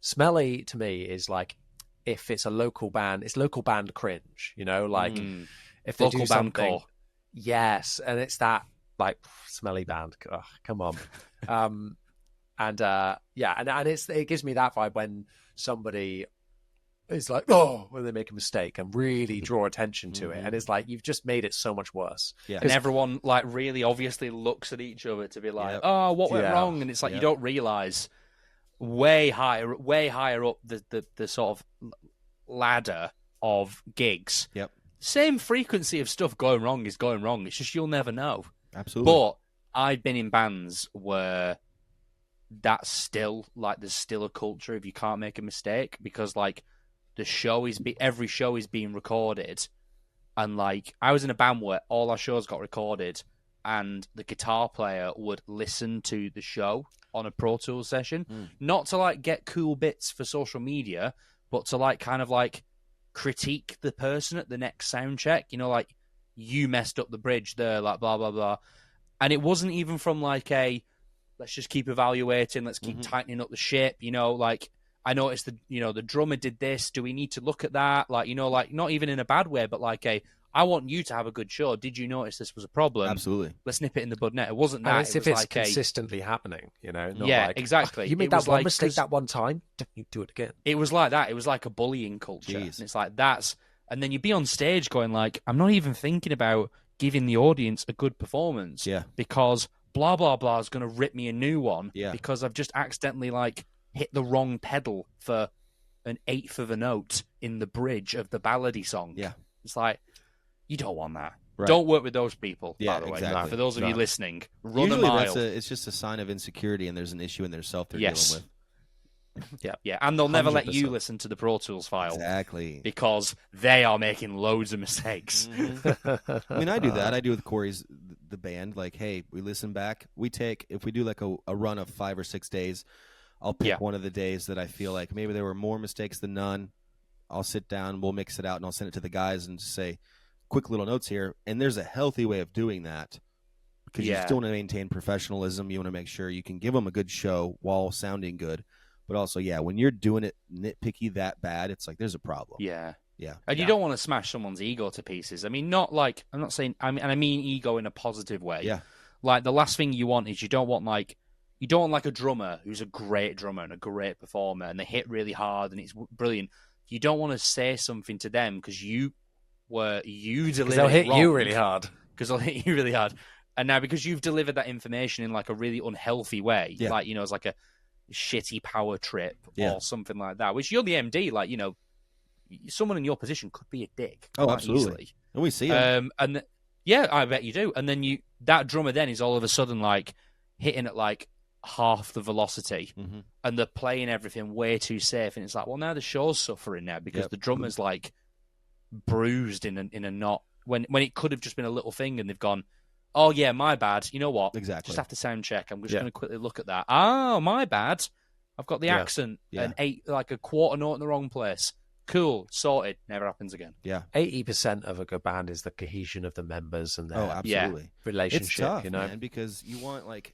Smelly to me is like if it's a local band, it's local band cringe, you know, like if they local do something. Core. Yes, and it's that like smelly band. Oh, come on. And it gives me that vibe when somebody is like, when they make a mistake and really draw attention to it, and it's like you've just made it so much worse. Yeah, and everyone like really obviously looks at each other to be like, what went wrong? And it's like you don't realize way higher up the sort of ladder of gigs. Yep. Same frequency of stuff going wrong is going wrong. It's just you'll never know. Absolutely. But I've been in bands where that's still like there's still a culture if you can't make a mistake because like every show is being recorded, and like I was in a band where all our shows got recorded, and the guitar player would listen to the show on a Pro Tools session, not to like get cool bits for social media, but to like kind of like critique the person at the next sound check. You know, like you messed up the bridge there, like blah blah blah, and it wasn't even from like a let's just keep evaluating, let's keep tightening up the ship. You know, like I noticed the drummer did this. Do we need to look at that? Like, you know, like not even in a bad way, but like I want you to have a good show. Did you notice this was a problem? Absolutely. Let's nip it in the bud net. It wasn't that. And it's if it's like consistently happening, you know. Not yeah, like, exactly. You made it that one like, mistake that one time. Don't you do it again? It was like that. It was like a bullying culture. Jeez. And it's like that's. And then you'd be on stage going like, I'm not even thinking about giving the audience a good performance. Yeah. Because blah blah blah is going to rip me a new one. Yeah. Because I've just accidentally like hit the wrong pedal for an eighth of a note in the bridge of the ballady song. Yeah. It's like you don't want that. Right. Don't work with those people. Yeah, by the way, exactly. for those of you listening, run Usually a mile. it's just a sign of insecurity, and there's an issue in their self they're dealing with. Yeah, and they'll never let 100%. you listen to the Pro Tools file. Exactly. Because they are making loads of mistakes. I mean, I do that. I do with Corey's the band. Like, hey, we listen back. If we do like a run of 5 or 6 days, I'll pick one of the days that I feel like maybe there were more mistakes than none. I'll sit down, we'll mix it out, and I'll send it to the guys and just say, quick little notes here. And there's a healthy way of doing that because you still want to maintain professionalism. You want to make sure you can give them a good show while sounding good. But also, when you're doing it nitpicky that bad, it's like there's a problem. Yeah. Yeah. And you don't want to smash someone's ego to pieces. I mean, not like, I'm not saying, I mean ego in a positive way. Yeah. Like, the last thing you want is you don't want like a drummer who's a great drummer and a great performer and they hit really hard and it's brilliant. You don't want to say something to them because you delivered it they'll hit wrong. you really hard. Because they'll hit you really hard. And now because you've delivered that information in like a really unhealthy way, like, you know, it's like a shitty power trip or something like that, which you're the MD, like, you know, someone in your position could be a dick. Oh, quite absolutely. Easily. And we see it. I bet you do. And then that drummer then is all of a sudden like hitting at like half the velocity and they're playing everything way too safe. And it's like, well, now the show's suffering now because the drummer's like bruised in a knot when it could have just been a little thing and they've gone, oh, yeah, my bad. You know what? Exactly. Just have to sound check. I'm just going to quickly look at that. Oh, my bad. I've got the accent and like a quarter note in the wrong place. Cool. Sorted. Never happens again. Yeah. 80% of a good band is the cohesion of the members and their absolutely. relationship. It's tough, you know? man, because you want, like,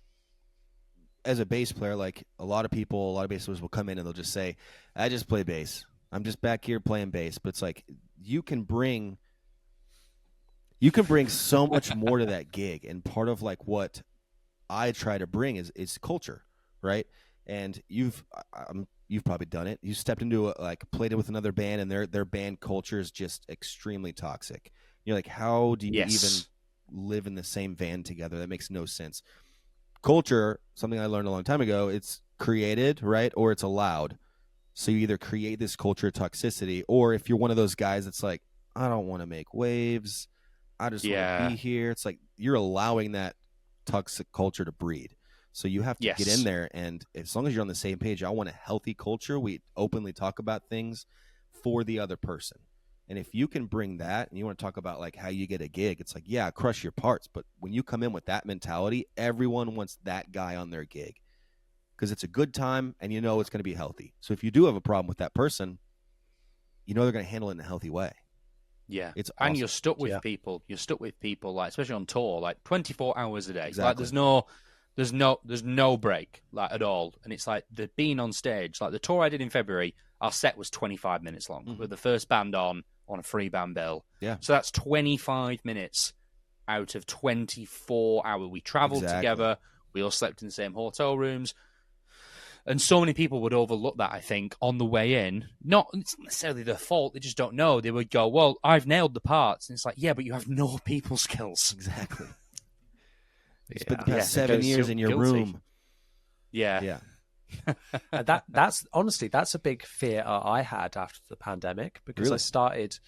as a bass player, like a lot of bass players will come in and they'll just say, I just play bass. I'm just back here playing bass. But it's like you can bring so much more to that gig. And part of like what I try to bring is culture, right? And you've probably done it. You stepped into played it with another band, and their band culture is just extremely toxic. You're like, how do you even live in the same van together? That makes no sense. Culture, something I learned a long time ago, it's created, right, or it's allowed. So you either create this culture of toxicity, or if you're one of those guys that's like, I don't want to make waves, I just want to be here. It's like you're allowing that toxic culture to breed. So you have to get in there, and as long as you're on the same page, I want a healthy culture. We openly talk about things for the other person. And if you can bring that, and you want to talk about like how you get a gig, it's like, yeah, crush your parts. But when you come in with that mentality, everyone wants that guy on their gig because it's a good time, and you know it's going to be healthy. So if you do have a problem with that person, you know they're going to handle it in a healthy way. Yeah, it's awesome. And you're stuck with people. You're stuck with people, like especially on tour, like 24 hours a day. Exactly. Like there's no break, like at all. And it's like the being on stage, like the tour I did in February, our set was 25 minutes long with the first band on a free band bill. Yeah. So that's 25 minutes out of 24 hours. We traveled together. We all slept in the same hotel rooms. And so many people would overlook that, I think, on the way in. Not necessarily their fault. They just don't know. They would go, well, I've nailed the parts. And it's like, yeah, but you have no people skills. Exactly. You spent the past 7 years in your room. Yeah. Yeah. And that's honestly, that's a big fear I had after the pandemic, because I started,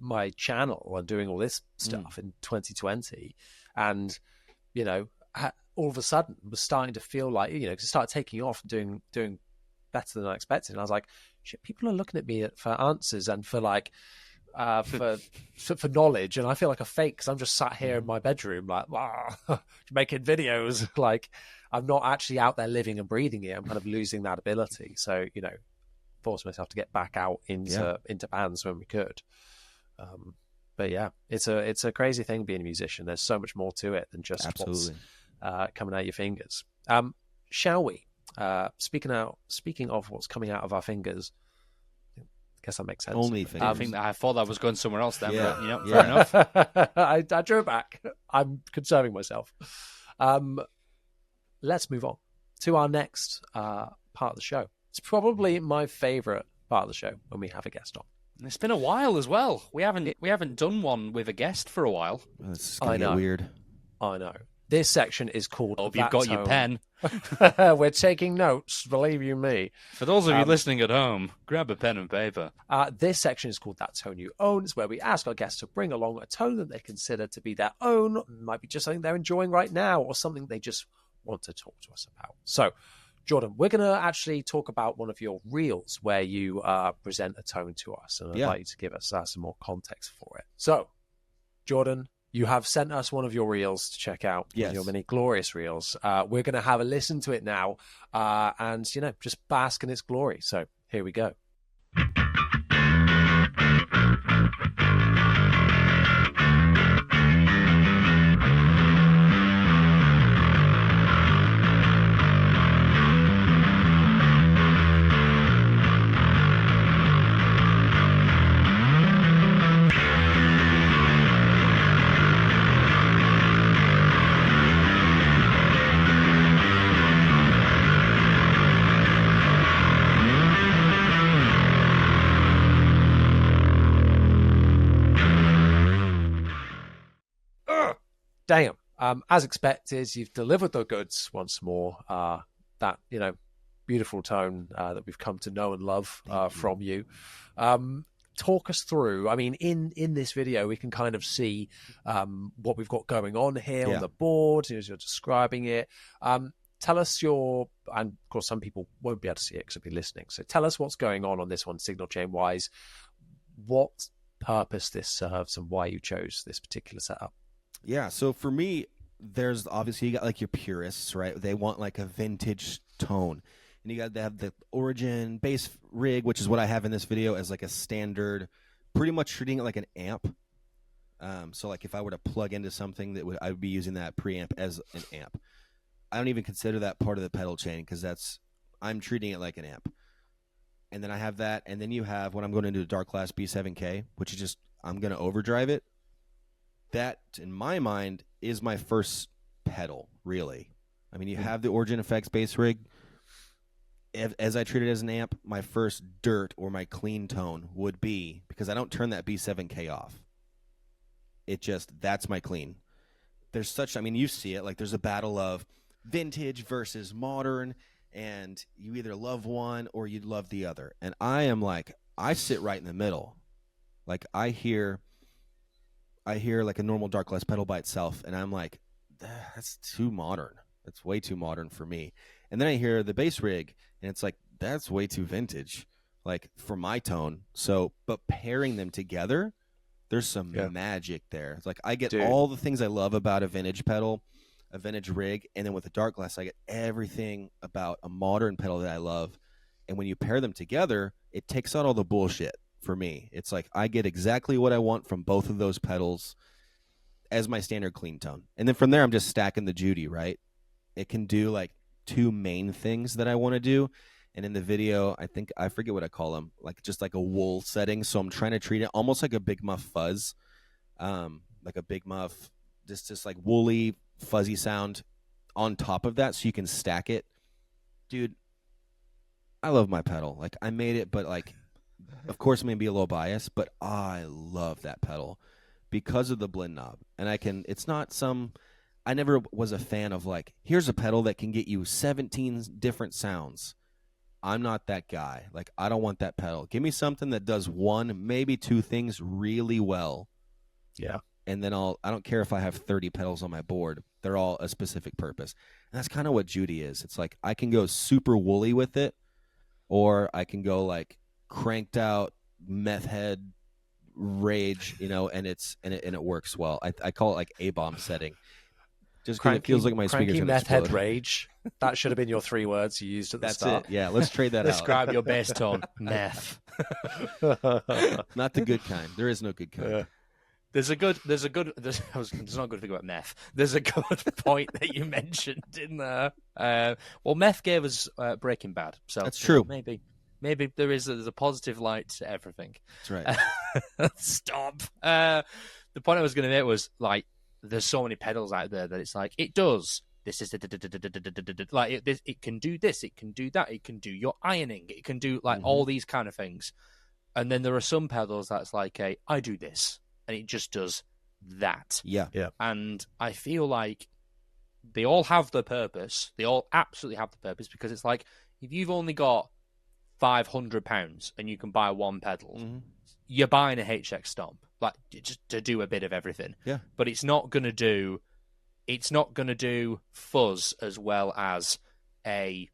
my channel and doing all this stuff in 2020, and all of a sudden was starting to feel like, to start taking off and doing better than I expected. And I was like, shit, people are looking at me for answers and for like for knowledge, and I feel like a fake because I'm just sat here in my bedroom like making videos. Like I'm not actually out there living and breathing it. I'm kind of losing that ability. So forced myself to get back out into bands when we could. But yeah, it's a crazy thing being a musician. There's so much more to it than just what's coming out your fingers. Shall we? Speaking of what's coming out of our fingers, I guess that makes sense. Only fingers. I thought that was going somewhere else then, but fair enough. I drew it back. I'm conserving myself. Let's move on to our next part of the show. It's probably my favourite part of the show when we have a guest on. It's been a while as well. We haven't done one with a guest for a while. It's gonna get weird. I know. This section is called Hope you've got your pen. We're taking notes, believe you me. For those of you listening at home, grab a pen and paper. This section is called That Tone You Own. It's where we ask our guests to bring along a tone that they consider to be their own. It might be just something they're enjoying right now, or something they just want to talk to us about. So, Jordan, we're going to actually talk about one of your reels where you present a tone to us, and I'd like you to give us some more context for it. So, Jordan, you have sent us one of your reels to check out. Yes. Your many glorious reels. We're going to have a listen to it now and, just bask in its glory. So here we go. Damn. As expected, you've delivered the goods once more. That, beautiful tone that we've come to know and love from you. Talk us through. I mean, in this video, we can kind of see what we've got going on here on the board as you're describing it. Tell us and of course, some people won't be able to see it because they'll be listening. So tell us what's going on this one, signal chain wise, what purpose this serves and why you chose this particular setup. Yeah, so for me, there's obviously you got like your purists, right? They want like a vintage tone. And you got to have the origin bass rig, which is what I have in this video, as like a standard, pretty much treating it like an amp. So like if I were to plug into something, I would be using that preamp as an amp. I don't even consider that part of the pedal chain because I'm treating it like an amp. And then I have that, and then you have when I'm going into a DARLAH B7K, which is just I'm going to overdrive it. That, in my mind, is my first pedal, really. I mean, you have the Origin Effects bass rig. As I treat it as an amp, my first dirt or my clean tone would be, because I don't turn that B7K off. That's my clean. You see it, like there's a battle of vintage versus modern, and you either love one or you love the other. And I sit right in the middle. Like, I hear like a normal DARLAH pedal by itself, and I'm like, that's too modern. That's way too modern for me. And then I hear the bass rig, and it's like, that's way too vintage, like for my tone. So, but pairing them together, there's some magic there. It's like I get all the things I love about a vintage pedal, a vintage rig, and then with the DARLAH, I get everything about a modern pedal that I love. And when you pair them together, it takes out all the bullshit. For me, it's like I get exactly what I want from both of those pedals as my standard clean tone. And then from there, I'm just stacking the Judy, right? It can do like two main things that I want to do. And in the video, I forget what I call them, like just like a wool setting. So I'm trying to treat it almost like a Big Muff fuzz, like a Big Muff, just like woolly, fuzzy sound on top of that so you can stack it. Dude, I love my pedal. Like I made it, but like, of course, I'm going to be a little biased, but I love that pedal because of the blend knob. And I never was a fan of like, here's a pedal that can get you 17 different sounds. I'm not that guy. Like, I don't want that pedal. Give me something that does one, maybe two things really well. Yeah. And then I don't care if I have 30 pedals on my board. They're all a specific purpose. And that's kind of what Judy is. It's like, I can go super woolly with it, or I can go like cranked out meth head rage, and it works well. I call it like A-bomb setting. Just because it feels like my speakers are going to explode. Meth head rage. That should have been your 3 words you used at the start. That's it. Yeah, let's trade that out. Describe your bass tone. Meth. Not the good kind. There is no good kind. Yeah. There's not a good thing about meth. There's a good point that you mentioned in there. Well, meth gave us Breaking Bad, so that's true. Maybe there's a positive light to everything. That's right. Stop. The point I was going to make was like, there's so many pedals out there that it's like it does. This is like it can do this, it can do that, it can do your ironing, it can do like all these kind of things. And then there are some pedals that's like I do this, and it just does that. Yeah. And I feel like they all have the purpose. They all absolutely have the purpose, because it's like, if you've only got £500 and you can buy one pedal, you're buying a HX Stomp, like just to do a bit of everything. Yeah. But it's not gonna do fuzz as well as a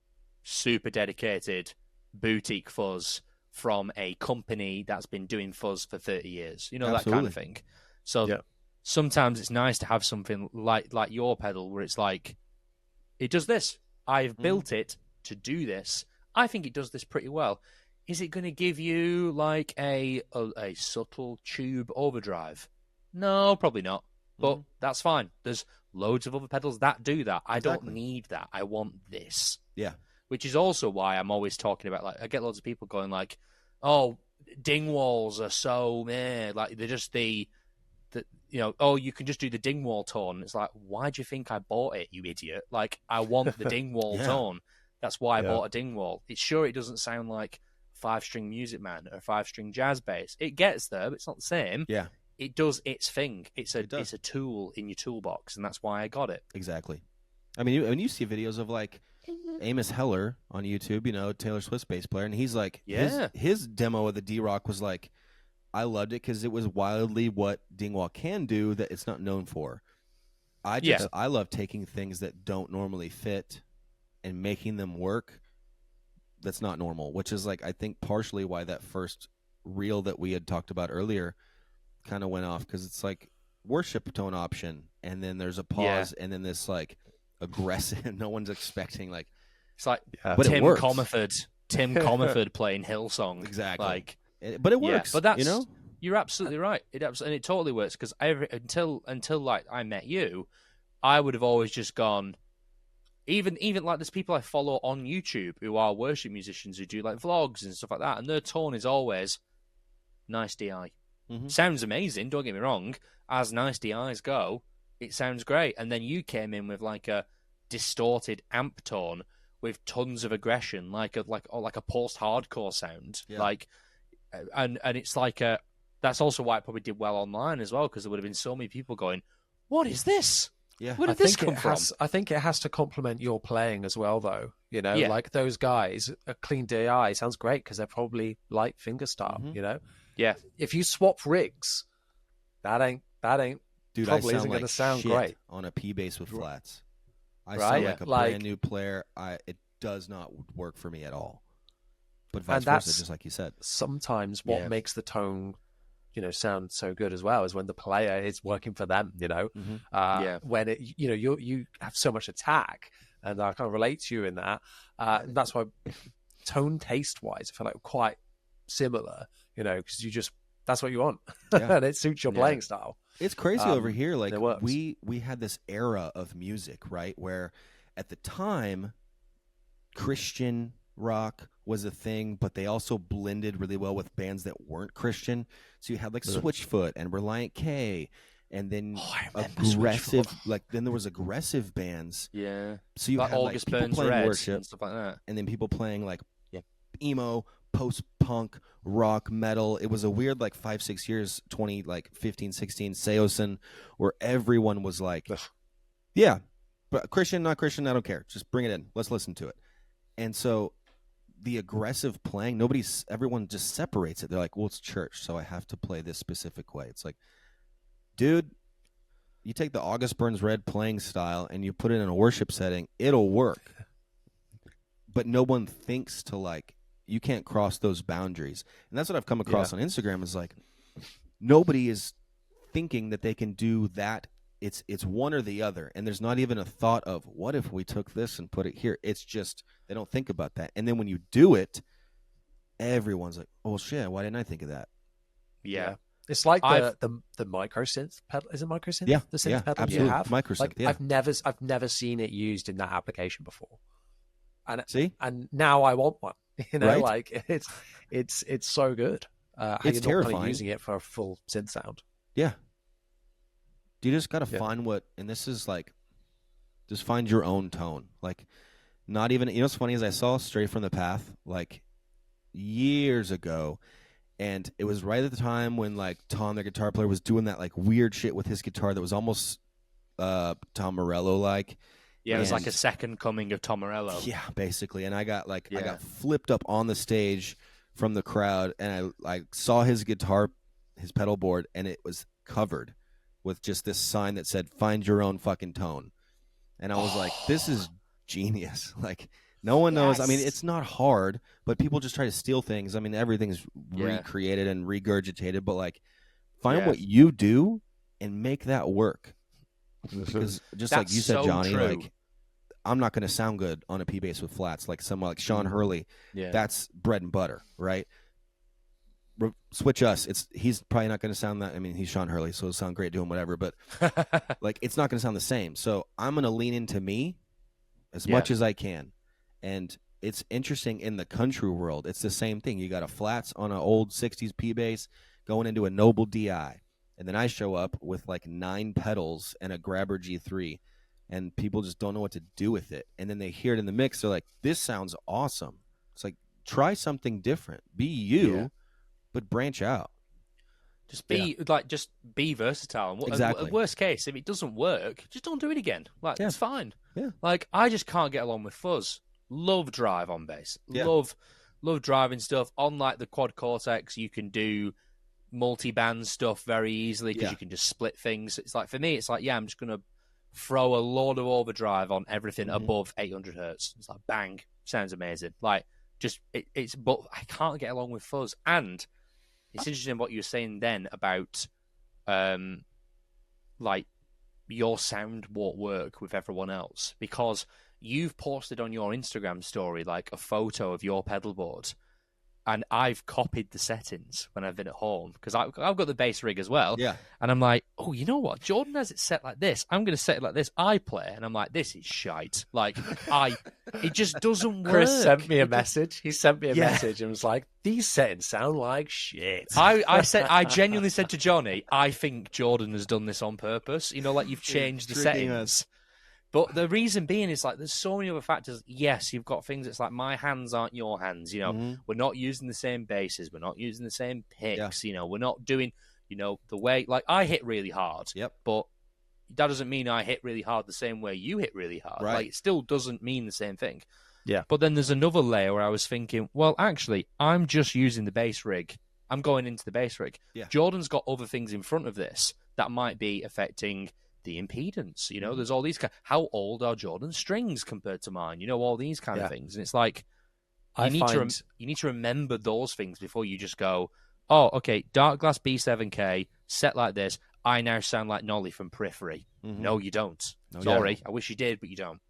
super dedicated boutique fuzz from a company that's been doing fuzz for 30 years. Absolutely. That kind of thing. So sometimes it's nice to have something like your pedal where it's like, it does this. I've built it to do this. I think it does this pretty well. Is it going to give you like a subtle tube overdrive? No, probably not. But that's fine. There's loads of other pedals that do that. I don't need that. I want this. Yeah. Which is also why I'm always talking about, like, I get loads of people going like, oh, ding walls are so meh. Like, they're just you can just do the ding wall tone. It's like, why do you think I bought it, you idiot? Like, I want the ding wall tone. That's why I bought a ding wall. It's sure it doesn't sound like 5-string Music Man or 5-string jazz bass. It gets there, but it's not the same. Yeah. It does its thing. It's a tool in your toolbox, and that's why I got it. Exactly. I mean, when you see videos of like Amos Heller on YouTube, Taylor Swift's bass player, and he's like, his demo of the D-Rock was like, I loved it because it was wildly what Dingwall can do that it's not known for. I love taking things that don't normally fit and making them work. That's not normal, which is like, I think partially why that first reel that we had talked about earlier kind of went off, because it's like worship tone option, and then there's a pause, and then this like aggressive, no one's expecting, like, it's like but Tim Comerford playing Hillsong. Exactly. Like, but it works. But that's, you're absolutely right. And it totally works, because until like I met you, I would have always just gone. Even like there's people I follow on YouTube who are worship musicians who do like vlogs and stuff like that, and their tone is always nice DI. Sounds amazing, don't get me wrong. As nice DIs go, it sounds great. And then you came in with like a distorted amp tone with tons of aggression, like a post-hardcore sound. Yeah. Like, and it's like that's also why it probably did well online as well, because there would have been so many people going, "What is this? Yeah, where did this come from?" I think it has to complement your playing as well, though. Like those guys, a clean DI sounds great because they're probably light fingerstyle. Yeah. If you swap rigs, that ain't Dude, probably I isn't like going to sound shit great on a P bass with flats. I Right? sound like a Like- brand new player. It does not work for me at all. But And vice versa, that's- just like you said. sometimes what makes the tone, sound so good as well is when the player is working for them. When it, you have so much attack, and I kind of relate to you in that. That's why tone taste wise, I feel like quite similar. Because that's what you want, and it suits your playing style. It's crazy over here. Like it works. we had this era of music, right, where at the time Christian rock was a thing, but they also blended really well with bands that weren't Christian. So you had like Switchfoot and Reliant K, and then aggressive, then there was aggressive bands. Yeah. So you like had August like people Burns playing Red worship and stuff like that. and then people playing like emo, post-punk, rock, metal. It was a weird 5-6 years, 15, 16, Seosin, where everyone was like Yeah, but Christian, not Christian, I don't care. Just bring it in. Let's listen to it. And so the aggressive playing, everyone just separates it. They're like, well, it's church, so I have to play this specific way. It's like, dude, you take the August Burns Red playing style and you put it in a worship setting, it'll work. But no one thinks to, like, you can't cross those boundaries. And that's what I've come across on Instagram is like, nobody is thinking that they can do that. It's one or the other, and there's not even a thought of what if we took this and put it here. It's just they don't think about that, and then when you do it, everyone's like, "Oh shit, why didn't I think of that?" Yeah, it's like the micro synth pedal. Is it micro synth? Yeah, the synth pedal absolutely. you have. Micro synth. Like, I've never seen it used in that application before, and now I want one. You know, right? like it's so good. It's terrifying. Kind of using it for a full synth sound. Yeah. You just got to find and this is like, just find your own tone. Like, not even, you know what's funny is I saw Stray from the Path, like, years ago, and it was right at the time when, like, Tom, the guitar player, was doing that, like, weird shit with his guitar that was almost Tom Morello-like. Yeah, it was like a second coming of Tom Morello. Yeah, basically. And I got flipped up on the stage from the crowd, and I saw his guitar, his pedal board, and it was covered with just this sign that said, "Find your own fucking tone." And I was like, this is genius. Like, no one knows. I mean, it's not hard, but people just try to steal things. I mean, everything's recreated and regurgitated, but, like, find what you do and make that work. Because just like you said, Johnny, true. like, I'm not going to sound good on a P bass with flats. Like someone like Sean Hurley, that's bread and butter, right? Switch us. He's probably not going to sound that. I mean, he's Sean Hurley, so it'll sound great doing whatever. But like, it's not going to sound the same. So I'm going to lean into me as much as I can. And it's interesting in the country world. It's the same thing. You got a flats on an old '60s P bass going into a Noble DI, and then I show up with like 9 pedals and a Grabber G3, and people just don't know what to do with it. And then they hear it in the mix. They're like, "This sounds awesome." It's like, try something different. Be you. Yeah. But branch out. Just be versatile. Exactly. Worst case, if it doesn't work, just don't do it again. Like, it's fine. Yeah. Like, I just can't get along with fuzz. Love drive on bass. Yeah. Love driving stuff. On, like, the Quad Cortex, you can do multi-band stuff very easily because you can just split things. It's like, for me, it's like, I'm just going to throw a load of overdrive on everything above 800 hertz. It's like, bang. Sounds amazing. Like, but I can't get along with fuzz. And it's interesting what you were saying then about, like, your sound won't work with everyone else because you've posted on your Instagram story, like, a photo of your pedal board, and I've copied the settings when I've been at home because I've got the bass rig as well. Yeah. And I'm like, oh, you know what? Jordan has it set like this. I'm going to set it like this. I play, and I'm like, this is shite. Like, it just doesn't work. Chris sent me a message. He sent me a message and was like, these settings sound like shit. I genuinely said to Johnny, I think Jordan has done this on purpose. You know, like, you've changed the settings. But the reason being is, like, there's so many other factors. Yes, you've got things that's like, my hands aren't your hands. You know, we're not using the same basses. We're not using the same picks. You know, we're not doing, you know, the way, like, I hit really hard. Yep. But that doesn't mean I hit really hard the same way you hit really hard. Right. Like, it still doesn't mean the same thing. Yeah. But then there's another layer where I was thinking, well, actually, I'm just using the bass rig. I'm going into the bass rig. Yeah. Jordan's got other things in front of this that might be affecting the impedance. You know, there's all these how old are Jordan's strings compared to mine? You know, all these kind of things. And it's like, you need to remember those things before you just go, oh, okay, Dark Glass B7K, set like this, I now sound like Nolly from Periphery. No, you don't. No, sorry, I wish you did, but you don't.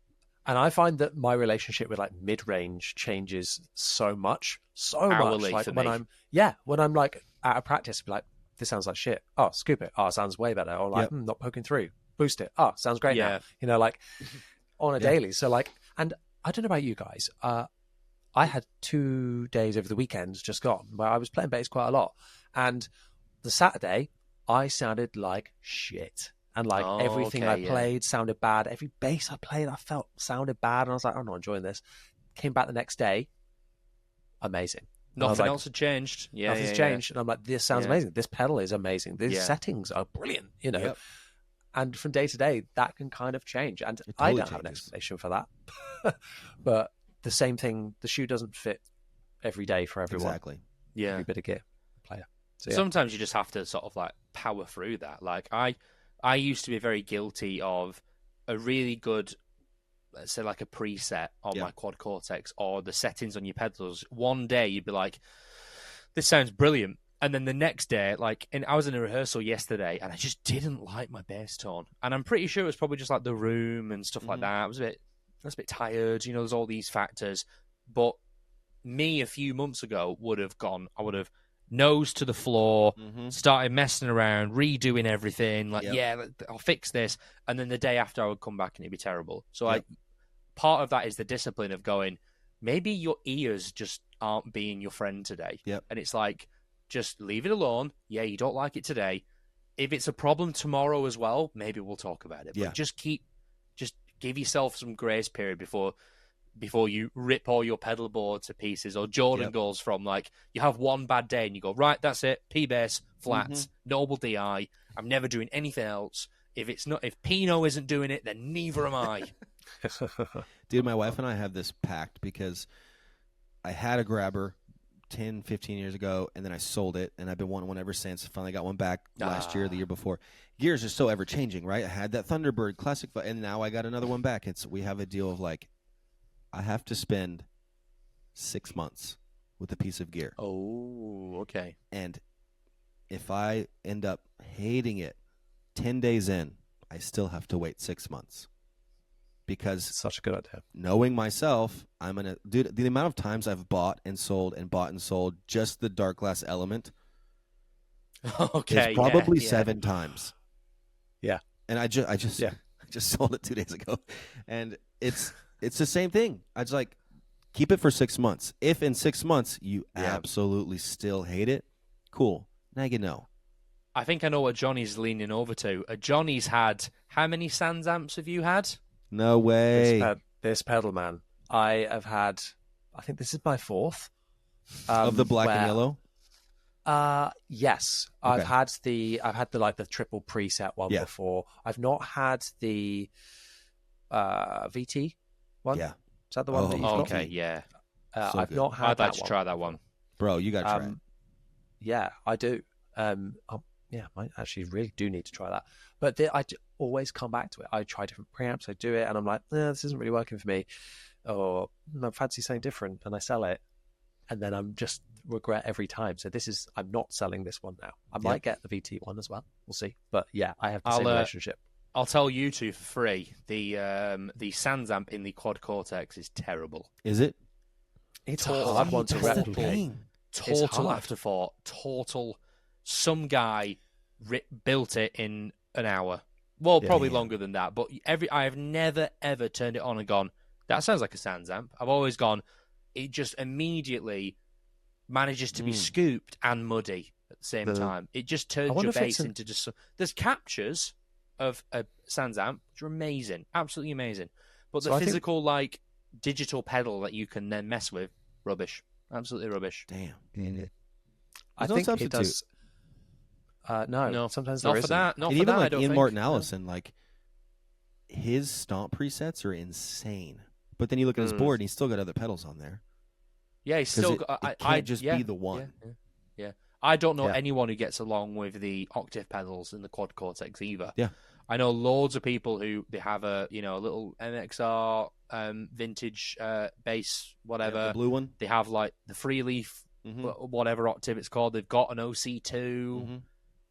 And I find that my relationship with, like, mid-range changes so much. Hourly, like, for when me. when I'm like out of practice, I'll be like, this sounds like shit. Oh, scoop it. Oh, it sounds way better. Or like, not poking through. Boost it. Oh, sounds great now. You know, like, on a daily. So, like, and I don't know about you guys. I had 2 days over the weekends just gone where I was playing bass quite a lot. And the Saturday, I sounded like shit. And, like, everything I played sounded bad. Every bass I played, I felt sounded bad. And I was like, I'm not enjoying this. Came back the next day, amazing. Nothing else had changed. Nothing's changed. And I'm like, this sounds amazing. This pedal is amazing. These settings are brilliant, you know. And from day to day, that can kind of change. And It I totally don't have an changes. explanation for that. But the same thing, the shoe doesn't fit every day for everyone. Exactly. Yeah. Every bit of gear player. So, yeah. Sometimes you just have to sort of like power through that. Like I used to be very guilty of a really good, let's say like a preset on my quad cortex or the settings on your pedals. One day you'd be like, this sounds brilliant. And then the next day, and I was in a rehearsal yesterday and I just didn't like my bass tone. And I'm pretty sure it was probably just like the room and stuff like that. I was a bit tired, there's all these factors. But me a few months ago I would have nose to the floor, started messing around, redoing everything, I'll fix this. And then the day after I would come back and it'd be terrible. So part of that is the discipline of going, maybe your ears just aren't being your friend today. Yep. And it's like, just leave it alone. Yeah, you don't like it today. If it's a problem tomorrow as well, maybe we'll talk about it. But just give yourself some grace period before you rip all your pedal board to pieces. Or Jordan goes from you have one bad day and you go, right, that's it, P bass, flats, Noble DI. I'm never doing anything else. If Pino isn't doing it, then neither am I. Dude, my wife and I have this pact because I had a grabber 10, 15 years ago, and then I sold it, and I've been wanting one ever since. Finally got one back last year, the year before. Gears are so ever-changing, right? I had that Thunderbird Classic, and now I got another one back. We have a deal of, I have to spend 6 months with a piece of gear. Oh, okay. And if I end up hating it 10 days in, I still have to wait 6 months. Because such a good idea. Knowing myself, I'm gonna dude. The amount of times I've bought and sold just the dark glass element, is probably 7 times. Yeah, and I just sold it 2 days ago, and it's the same thing. I just keep it for 6 months. If in 6 months you absolutely still hate it, cool. Now you know. I think I know what Johnny's leaning over to. Johnny's had how many Sans amps have you had? No way. This pedal, man. I have had, I think this is my 4th. Of the black and yellow? Yes. Okay. I've had the triple preset one before. I've not had the VT one. Yeah. Is that the one that you've got? Okay, yeah. So I've not had I'd like that to one. try that one. Bro, you got to try it. Yeah, I do. I actually really do need to try that. But always come back to it. I try different preamps, I do it, and I'm like, this isn't really working for me. Or I fancy something different, and I sell it. And then I'm just regret every time. So I'm not selling this one now. I might get the VT one as well. We'll see. But yeah, I have the same relationship. I'll tell you two for free. The Sans amp in the Quad Cortex is terrible. Is it? It's a hard one to replicate. Total afterthought. Total. Some guy built it in an hour. Well, probably longer than that. But I have never, ever turned it on and gone, that sounds like a Sans amp. I've always gone, it just immediately manages to be scooped and muddy at the same time. It just turns your bass into just... There's captures of a Sans amp, which are amazing. Absolutely amazing. But the physical, digital pedal that you can then mess with, rubbish. Absolutely rubbish. Damn. I think it does... No, sometimes there isn't. Not for even that, Ian Martin Allison, his stomp presets are insane. But then you look at his board, and he's still got other pedals on there. Yeah, he's still got. It can't just be the one. Yeah. I don't know anyone who gets along with the octave pedals in the Quad Cortex either. Yeah. I know loads of people who they have a little MXR vintage bass, whatever. The blue one. They have the free leaf, whatever octave it's called. They've got an OC2.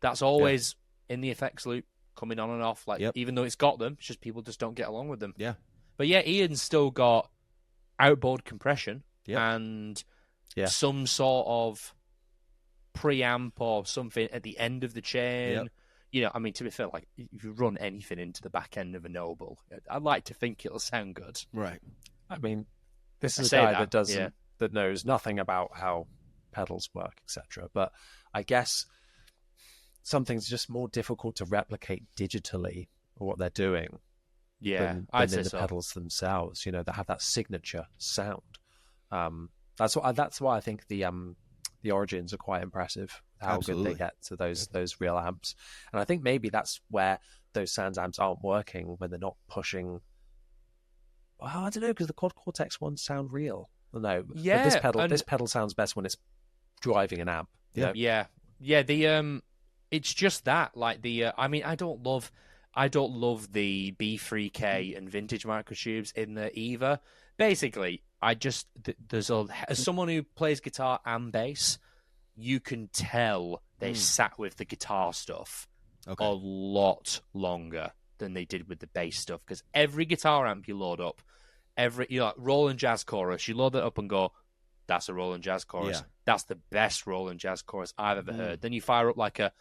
That's always in the effects loop, coming on and off. Even though it's got them, it's just people just don't get along with them. Yeah. But yeah, Ian's still got outboard compression and some sort of preamp or something at the end of the chain. To be fair, if you run anything into the back end of a Noble, I'd like to think it'll sound good. Right. I mean, this is a guy that knows nothing about how pedals work, etc. But I guess something's just more difficult to replicate digitally what they're doing. Yeah, than I'd in say the so. pedals themselves, that have that signature sound. That's why I think the the origins are quite impressive. How Absolutely. good they get to those real amps, and I think maybe that's where those Sans amps aren't working when they're not pushing. Well, I don't know, because the Quad Cortex ones sound real. No, Yeah, but this pedal sounds best when it's driving an amp. Yeah. Yeah. The it's just that, like the. I mean, I don't love the B3K and vintage microtubes in the Eva. Basically, as someone who plays guitar and bass, you can tell they sat with the guitar stuff a lot longer than they did with the bass stuff. Because every guitar amp you load up, like Roland Jazz Chorus, you load it up and go, that's a Roland Jazz Chorus. Yeah. That's the best Roland Jazz Chorus I've ever heard. Then you fire up like a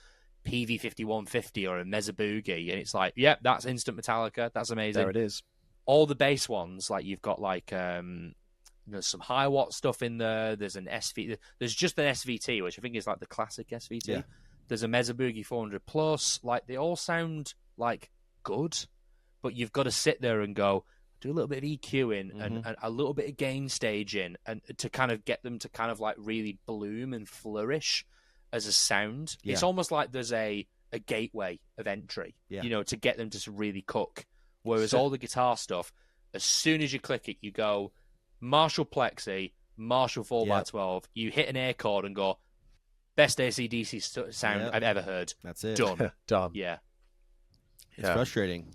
PV5150 or a Mesa Boogie, and it's like, yep, that's instant Metallica. That's amazing. There it is. All the bass ones, like you've got like there's some high watt stuff in there. There's an SV. There's just an SVT, which I think is like the classic SVT. Yeah. There's a Mesa Boogie 400 Plus. Like they all sound like good, but you've got to sit there and go, do a little bit of EQing and a little bit of gain staging, and to kind of get them to kind of like really bloom and flourish as a sound. Yeah. It's almost like there's a gateway of entry, to get them to really cook. Whereas all the guitar stuff, as soon as you click it, you go Marshall Plexi, Marshall 4x12. You hit an A chord and go, best AC/DC sound I've ever heard. That's it. Done. Done. Yeah. It's frustrating.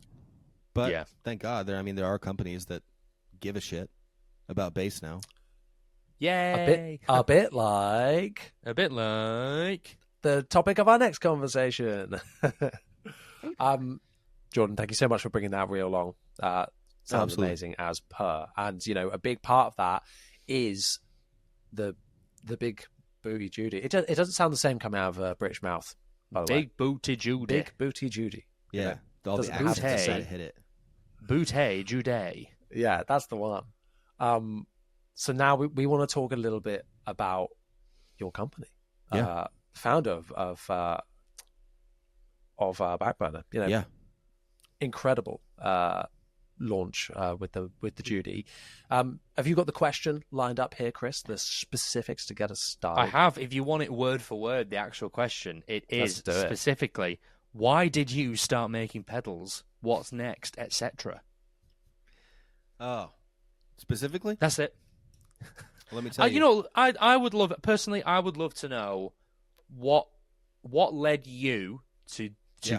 But thank God, there are companies that give a shit about bass now. Yay! A bit like the topic of our next conversation. Jordan, thank you so much for bringing that reel along. Sounds Absolutely. amazing as per. And a big part of that is the big booty Judy. It doesn't sound the same coming out of a British mouth. By the way, Big booty Judy. big booty Judy. Yeah. All the doesn't have accents to that say. hit it. Booty Judy. Yeah, that's the one. So now we want to talk a little bit about your company. Yeah. Founder of Backburner. Incredible launch with the Judy. Have you got the question lined up here, Chris? The specifics to get us started. I have. If you want it word for word, the actual question, it is Let's do it. specifically, why did you start making pedals? What's next, etc. Oh. Specifically? That's it. Let me tell you. I would love to know what led you to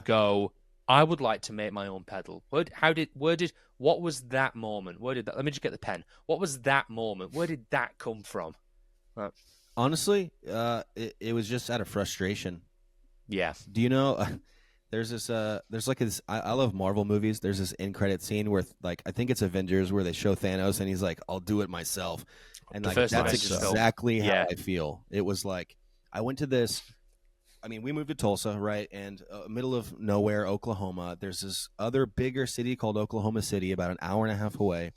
go, I would like to make my own pedal. What was that moment? Let me just get the pen. What was that moment? Where did that come from? Right. Honestly, it was just out of frustration. Yeah. Do you know? There's this. I love Marvel movies. There's this end credit scene where, like, I think it's Avengers, where they show Thanos and he's like, "I'll do it myself," and The like first that's Avengers film. exactly how I feel. It was like I went to this. I mean, we moved to Tulsa, right, and middle of nowhere, Oklahoma. There's this other bigger city called Oklahoma City, about an hour and a half away,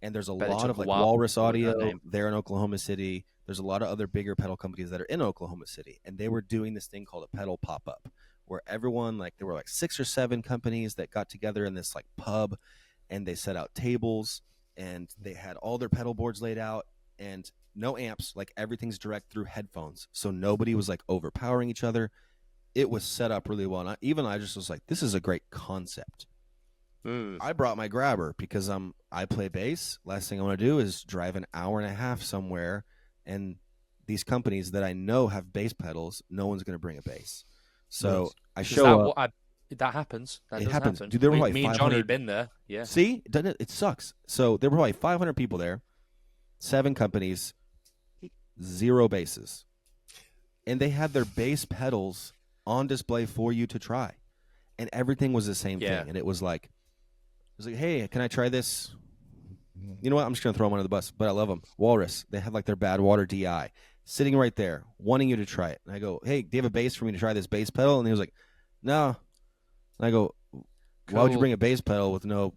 and there's a lot of like Walrus Audio there in Oklahoma City. There's a lot of other bigger pedal companies that are in Oklahoma City, and they were doing this thing called a pedal pop-up, where everyone, like, there were like 6 or 7 companies that got together in this like pub, and they set out tables, and they had all their pedal boards laid out, and no amps, like everything's direct through headphones, so nobody was like overpowering each other. It was set up really well, and I just was like, this is a great concept. I brought my grabber because I play bass. Last thing I want to do is drive an hour and a half somewhere, and these companies that I know have bass pedals, no one's going to bring a bass. So I show up. That happens. It happens. Happen. Dude, there were like me and 500... Johnny had been there. Yeah. See, doesn't it? It sucks. So there were probably 500 people there, 7 companies, 0 basses, and they had their bass pedals on display for you to try, and everything was the same thing. And it was like, hey, can I try this? You know what? I'm just gonna throw them under the bus, but I love them. Walrus, they had like their Bad Water DI sitting right there, wanting you to try it. And I go, hey, do you have a bass for me to try this bass pedal? And he was like, no. And I go, why would you bring a bass pedal with no,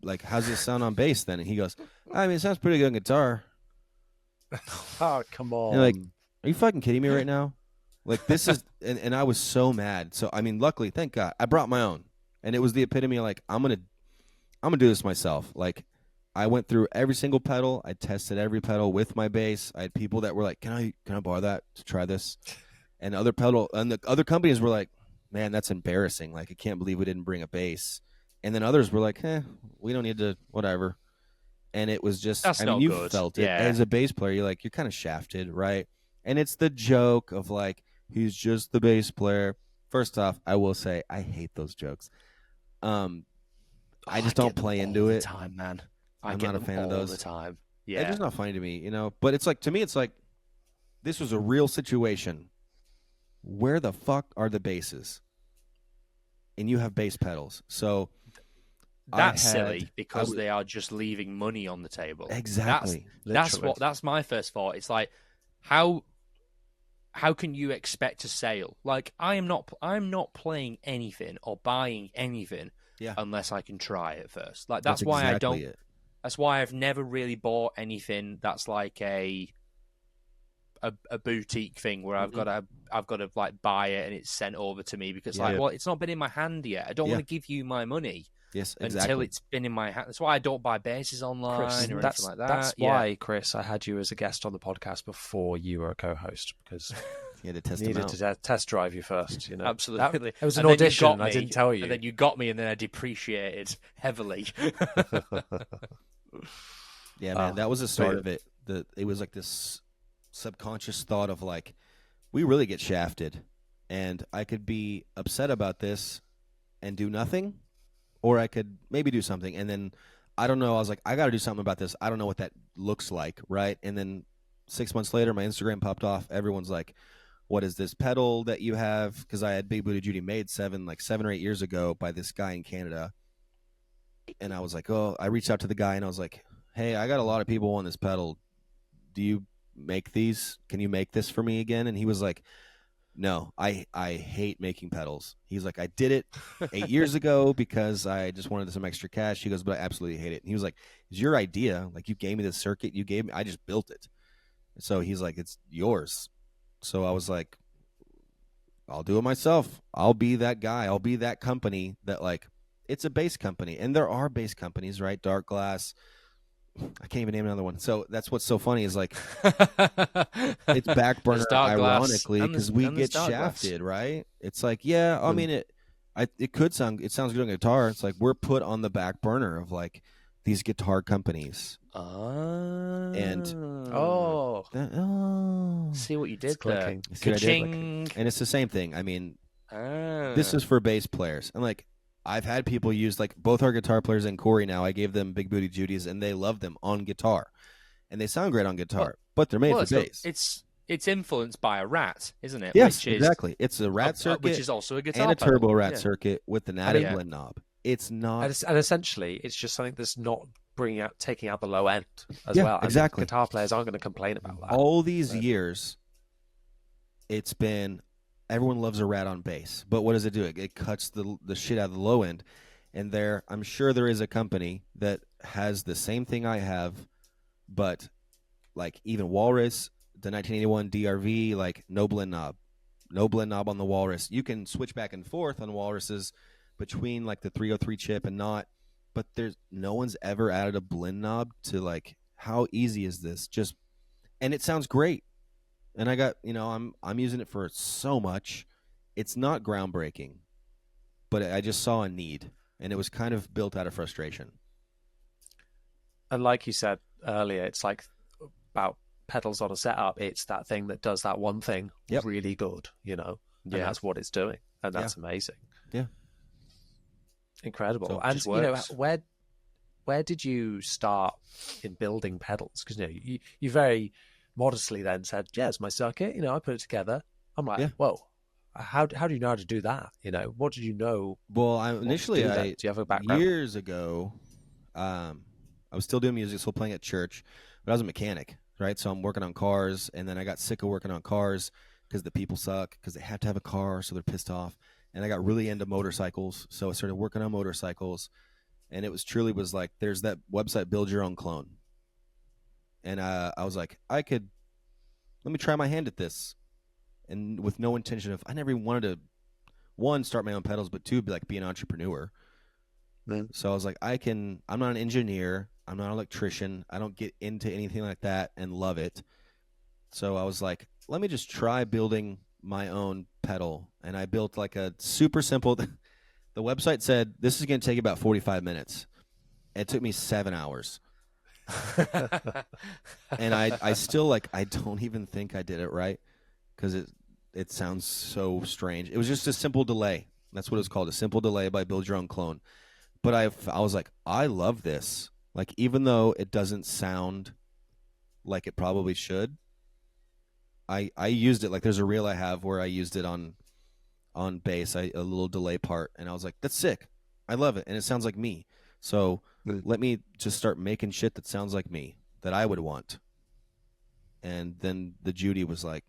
like, how's this sound on bass then? And he goes, I mean, it sounds pretty good on guitar. Oh, come on. And like, are you fucking kidding me right now? Like, this is, and I was so mad. So, I mean, luckily, thank God, I brought my own. And it was the epitome of like, I'm gonna do this myself. Like, I went through every single pedal. I tested every pedal with my bass. I had people that were like, can I borrow that to try this? And the other companies were like, man, that's embarrassing. Like, I can't believe we didn't bring a bass. And then others were like, we don't need to, whatever. And it was just, you felt it as a bass player. You're kind of shafted, right? And it's the joke of like, he's just the bass player. First off, I will say I hate those jokes. I just don't play into it. Time, man. I'm not a fan of those all the time. Yeah, it's just not funny to me, But it's like, to me, it's like, this was a real situation. Where the fuck are the basses? And you have bass pedals, so that's silly because they are just leaving money on the table. Exactly. That's my first thought. It's like, how can you expect a sale? Like, I'm not playing anything or buying anything unless I can try it first. Like, that's why exactly it. That's why I've never really bought anything that's like a boutique thing where I've got to like buy it and it's sent over to me because it's not been in my hand yet. I don't want to give you my money. Yes, exactly. Until it's been in my hand. That's why I don't buy basses online Chris, or anything like that. That's why, Chris, I had you as a guest on the podcast before you were a co-host, because you had to test needed to test drive you first. Absolutely. It was an audition. I didn't tell you. And then you got me, and then I depreciated heavily. Yeah, man, that was the start of it. It was like this subconscious thought of like, we really get shafted, and I could be upset about this and do nothing. Or I could maybe do something, and then, I don't know, I was like, I got to do something about this. I don't know what that looks like, right? And then 6 months later, my Instagram popped off. Everyone's like, what is this pedal that you have? Because I had Big Booty Judy made 7 or 8 years ago by this guy in Canada. And I was like, I reached out to the guy, and I was like, hey, I got a lot of people on this pedal. Do you make these? Can you make this for me again? And he was like, no, I hate making pedals. He's like, I did it 8 years ago because I just wanted some extra cash. He goes, but I absolutely hate it. And he was like, it's your idea. Like, you gave me this circuit. I just built it. So he's like, it's yours. So I was like, I'll do it myself. I'll be that guy. I'll be that company that, like, it's a bass company. And there are bass companies, right? Dark Glass. I can't even name another one. So that's what's so funny is like, it's Backburner, ironically, because we get shafted, right? It's like, I mean, it sounds good on guitar. It's like, we're put on the back burner of like these guitar companies. And see what you did there. And it's the same thing. I mean, this is for bass players. And like, I've had people use, like, both our guitar players and Corey now, I gave them Big Booty Judy's, and they love them on guitar. And they sound great on guitar, but they're made for bass. It's influenced by a Rat, isn't it? Yes, exactly. It's a Rat circuit. Which is also a guitar and a pedal. turbo Rat circuit with an added blend knob. It's not... And essentially, it's just something that's not taking out the low end as well. Exactly. Guitar players aren't going to complain about that. All these years, it's been... Everyone loves a Rat on bass, but what does it do? It cuts the shit out of the low end. And I'm sure there is a company that has the same thing I have, but like even Walrus, the 1981 DRV, like no blend knob on the Walrus. You can switch back and forth on Walruses between like the 303 chip and not, but no one's ever added a blend knob to like, how easy is this? And it sounds great. And I got, I'm using it for so much. It's not groundbreaking, but I just saw a need, and it was kind of built out of frustration. And like you said earlier, it's like about pedals on a setup. It's that thing that does that one thing really good, and that's what it's doing. And that's amazing. Yeah. Incredible. So and, where did you start in building pedals? Because, you very modestly then said, it's my circuit, I put it together. I'm like, whoa, how do you know how to do that? What did you know? Well, initially, do you have a background? Years ago, I was still doing music, still playing at church, but I was a mechanic, right? So I'm working on cars, and then I got sick of working on cars because the people suck, because they have to have a car, so they're pissed off. And I got really into motorcycles, so I started working on motorcycles, and it was like, there's that website, Build Your Own Clone. And I was like, let me try my hand at this. And with no intention of, I never even wanted to, one, start my own pedals, but two, be an entrepreneur. So I was like, I'm not an engineer. I'm not an electrician. I don't get into anything like that and love it. So I was like, let me just try building my own pedal. And I built like a super simple. The website said this is going to take about 45 minutes. It took me 7 hours. And I still like, I don't even think I did it right because it sounds so strange. It was just a simple delay. That's what it was called, a simple delay by Build Your Own Clone. But I was like, I love this. Like, even though it doesn't sound like it probably should, I used it. Like, there's a reel I have where I used it on bass, a little delay part, and I was like, that's sick. I love it, and it sounds like me. So let me just start making shit that sounds like me, that I would want. And then the Judy was like,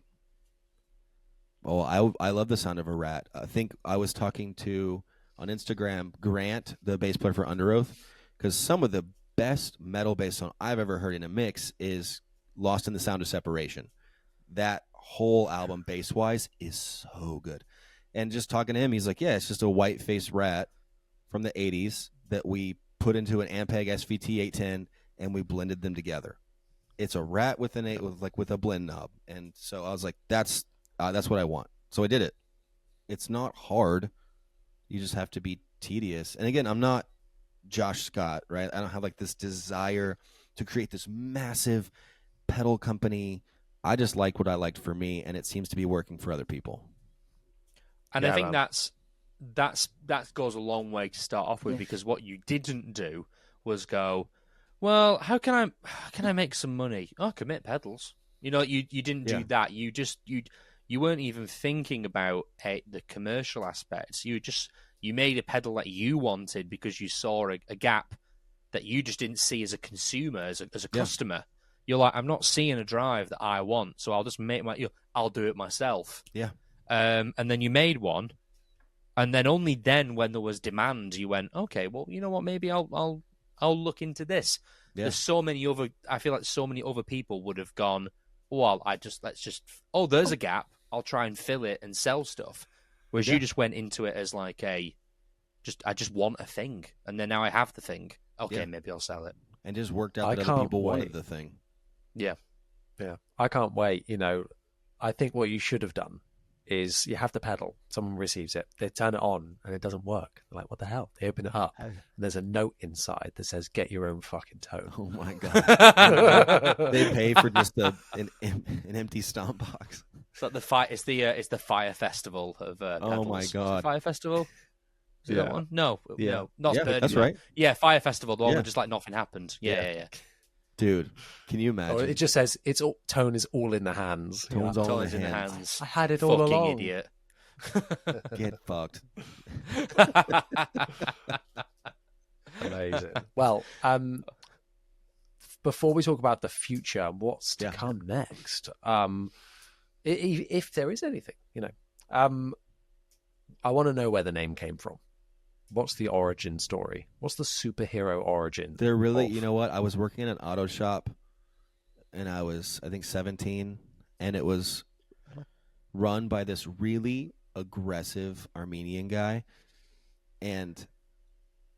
oh, I love the sound of a rat. I think I was talking to, on Instagram, Grant, the bass player for Under Oath, because some of the best metal bass song I've ever heard in a mix is Lost in the Sound of Separation. That whole album, bass-wise, is so good. And just talking to him, he's like, yeah, it's just a white-faced rat from the 80s that we put into an Ampeg SVT 810, and we blended them together. It's a rat with a blend knob. And so I was like, that's what I want. So I did it. It's not hard. You just have to be tedious. And again, I'm not Josh Scott, right? I don't have like this desire to create this massive pedal company. I just like what I liked for me, and it seems to be working for other people. And I think that goes a long way to start off with, because what you didn't do was go, well, how can I make some money? Oh, commit pedals. You know, you didn't do that. You weren't even thinking about the commercial aspects. You made a pedal that you wanted because you saw a gap that you just didn't see as a consumer, as a customer. You're like, I'm not seeing a drive that I want, so I'll just make I'll do it myself. Yeah. And then you made one, and then only then, when there was demand, you went, okay, well, you know what? Maybe I'll look into this. Yeah. There's so many other. I feel like so many other people would have gone, well, there's a gap. I'll try and fill it and sell stuff. Whereas you just went into it as like I just want a thing, and then now I have the thing. Okay, maybe I'll sell it. And just worked out that other people wanted the thing. Yeah. I can't wait. You know, I think what you should have done is you have the pedal. Someone receives it. They turn it on, and it doesn't work. They're like, what the hell? They open it up, and there's a note inside that says, get your own fucking tone. Oh, my God. They pay for just an empty stomp box. It's like the fire. It's the Fire Festival of pedals. Oh my God! Fire Festival. Is that one? No, not that's right. Yeah, Fire Festival. The one where just like nothing happened. Yeah. Dude, can you imagine? It just says tone is all in the hands. Tone's all in the hands. I had it all Fucking along. Idiot. Get fucked. Amazing. Well, before we talk about the future, what's to come next? If there is anything, you know, I want to know where the name came from. What's the origin story? What's the superhero origin? They're really, you know what? I was working in an auto shop, and I was, I think, 17, and it was run by this really aggressive Armenian guy, and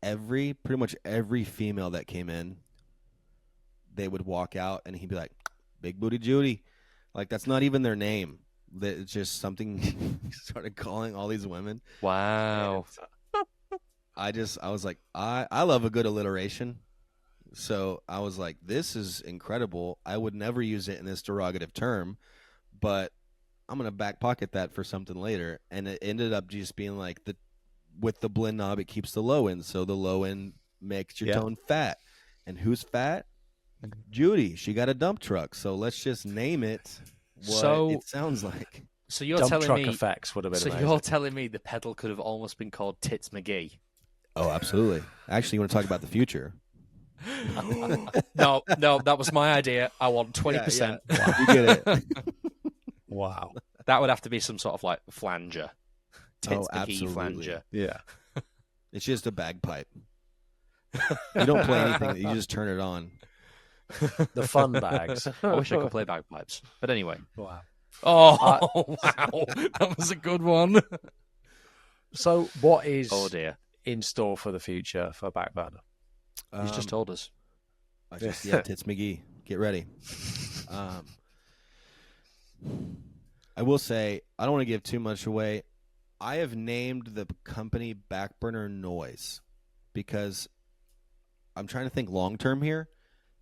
pretty much every female that came in, they would walk out, and he'd be like, Big Booty Judy. Like, that's not even their name. It's just something he started calling all these women. Wow. I was like, I love a good alliteration. So I was like, this is incredible. I would never use it in this derogative term, but I'm going to back pocket that for something later. And it ended up just being like, with the blend knob, it keeps the low end. So the low end makes your tone fat. And who's fat? Judy. She got a dump truck. So let's just name it what it sounds like. So you're dump telling truck me effects would have been So amazing. you're telling me the pedal could have almost been called Tits McGee? Oh, absolutely. Actually, you want to talk about the future? No, that was my idea. I want 20%. Yeah. Wow, you get it. Wow. That would have to be some sort of like flanger. Tits McGee absolutely. flanger. Yeah. It's just a bagpipe. You don't play anything. You just turn it on. The fun bags. I wish I could play bagpipes. But anyway. Wow. Oh, wow. That was a good one. So what is dear. in store for the future for Backburner? He's just told us. Tits McGee, get ready. I will say, I don't want to give too much away. I have named the company Backburner Noise because I'm trying to think long term here.